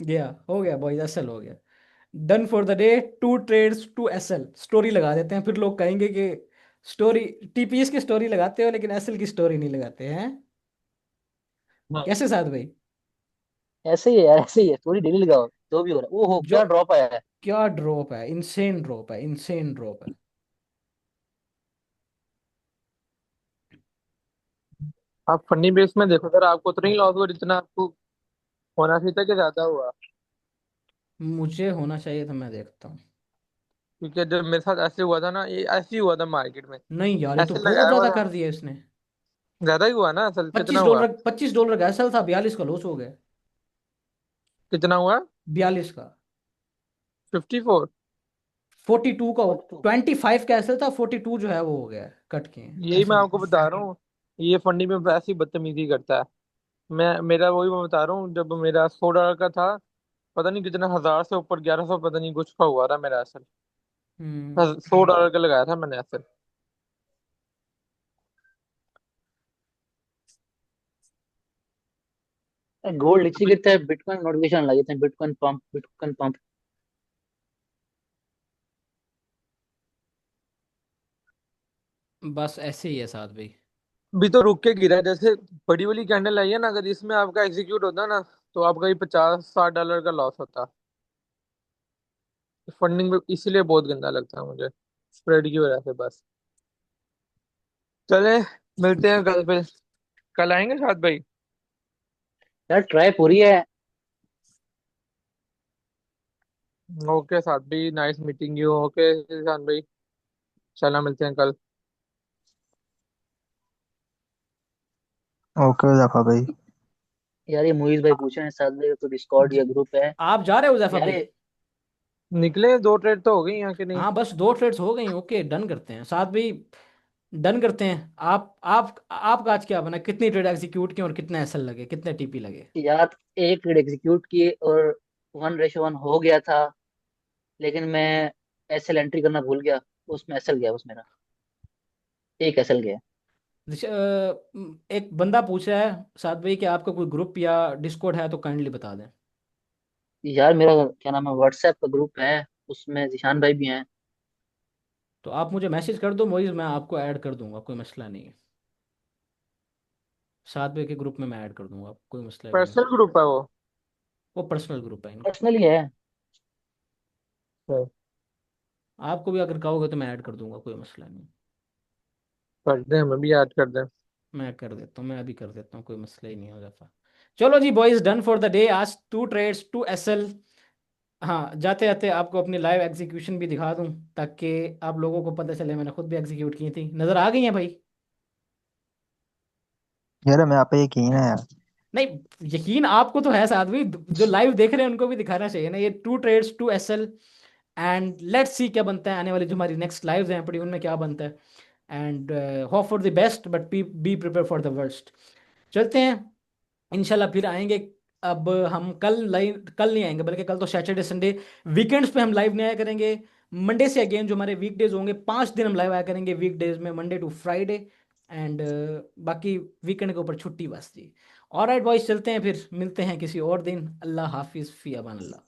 गया, हो गया बॉयज, एसएल हो गया। Done for the day, 2 trades 2 SL story लगा देते हैं, फिर लोग कहेंगे कि स्टोरी, टीपीएस की स्टोरी लगाते हो लेकिन एसएल की स्टोरी नहीं लगाते हैं। हाँ। कैसे साथ भाई? ऐसे ही है यार, ऐसे ही है, थोड़ी डेली लगाओ, जो भी हो रहा है। ओहो, जो, क्या ड्रॉप आया है। क्या ड्रॉप है, इनसेन ड्रॉप है, इनसेन ड्रॉप है। आप फनी बेस में देखो सर, आपको तो नहीं लॉस हुआ जितना आपको होना चाहिए था, कि ज्यादा हुआ? मुझे होना चाहिए था, मैं देखता हूँ। क्योंकि जब मेरे साथ ऐसे हुआ था ना, ये ऐसे ही हुआ था मार्केट में। नहीं यार, ये तो ऐसे बहुत लगाया हुआ ज्यादा था। कर दिया इसने। ज्यादा ही हुआ ना, असल कितना पच्चीस हुआ? डॉलर 25 डॉलर का एसएल था, 42 का लॉस हो गया। कितना हुआ? 42 का। 54। 42 का। 42। 25 का एसएल था, 42 जो है वो हो गया, कट के। यही ऐसे मैं नहीं। आपको बता रहा हूँ। ये फंडी में ऐसी बदतमीजी करता है। मैं बता रहा हूँ, जब मेरा $100 का था, पता नहीं कितना हजार से ऊपर, 1100 पता नहीं कुछ का हुआ था मेरा असल। हम्म। $100 का लगाया था मैंने असल। गोल्ड नीचे गिरता है, बिटकॉइन नोटिफिकेशन लगे थे, बिटकॉइन पंप, बिटकॉइन पंप। बस ऐसे ही है साथ भाई। अभी तो रुक के गिरा है। जैसे बड़ी वाली कैंडल आई है ना, अगर इसमें आपका एग्जीक्यूट होता ना, तो आपका ये 50-60 डॉलर का लॉस होता। फंडिंग में इसीलिए बहुत गंदा लगता है मुझे, स्प्रेड की वजह से बस। चले, मिलते हैं कल पे। कल आएंगे साथ भाई। यार ट्राई पूरी है। ओके साथ भाई, नाइस मीटिंग यू। ओके साथ भाई, चला मिलते हैं कल। ओके जफा भाई। यार ये मोहित भाई पूछ रहे हैं साथ में, तो डिस्कॉर्ड या ग्रुप है। आप जा रहे हो जैफा यार भाई? निकले 2 ट्रेड तो हो गई यहाँ के नहीं? हाँ, बस 2 ट्रेड्स हो गई, ओके डन करते हैं साथ भाई। डन करते हैं। आप आपका आज क्या बना, कितनी ट्रेड एग्जीक्यूट की और कितने एसएल लगे, कितने टीपी लगे? यार, एक ट्रेड एग्जीक्यूट की और 1:1 हो गया था, लेकिन मैं एसएल एंट्री करना भूल गया, उसमें एसएल गया बस मेरा, एक एसएल गया। एक बंदा पूछ रहा है साथ भाई कि आपका कोई ग्रुप या डिस्कॉर्ड है तो काइंडली बता दें। यार मेरा क्या नाम है, व्हाट्सएप का ग्रुप है, उसमें जिशान भाई भी हैं। तो आप मुझे मैसेज कर दो मोइज, मैं आपको ऐड कर दूंगा, कोई मसला नहीं है। साथ भाई के ग्रुप में मैं ऐड कर दूंगा, कोई मसला भी नहीं। पर्सनल ग्रुप है वो? वो पर्सनल ग्रुप है इनका। पर्सनली है। तो आपको भी अगर कहोगे तो मैं ऐड कर दूंगा, कोई मसला नहीं। कर दें, हमें भी याद कर दें। मैं कर देता हूँ, मैं अभी कर देता हूँ, कोई मसला ही नहीं हो जाता। चलो जी boys, done for the day, आज 2 ट्रेड्स 2 एसएल। हाँ, जाते जाते आपको अपनी लाइव एग्जीक्यूशन भी दिखा दूं, ताकि आप लोगों को पता चले मैंने खुद भी एग्जीक्यूट की थी, नज़र आ गई हैं भाई? यार मैं आप पे यकीन है यार। नहीं, यकीन आपको तो है साथ भी, जो लाइव देख रहे हैं उनको भी दिखाना चाहिए ना, ये 2 trades 2 SL. And let's see क्या बनता है, आने वाली जो हमारी नेक्स्ट लाइव्स हैं पड़ी उनमें क्या बनता है। And hope for the best but be prepare for the worst. चलते हैं, इंशाल्लाह फिर आएंगे। अब हम कल लाइव, कल नहीं आएंगे बल्कि कल तो सैटरडे संडे, वीकेंड्स पे हम लाइव नहीं आया करेंगे। मंडे से अगेन जो हमारे वीकडेज होंगे, 5 दिन हम लाइव आया करेंगे वीकडेज में, मंडे टू फ्राइडे। एंड बाकी वीकेंड के ऊपर छुट्टी बस जी। ऑलराइट बॉयज, चलते हैं फिर, मिलते हैं किसी और दिन। अल्लाह हाफिज़, फी अमान अल्लाह।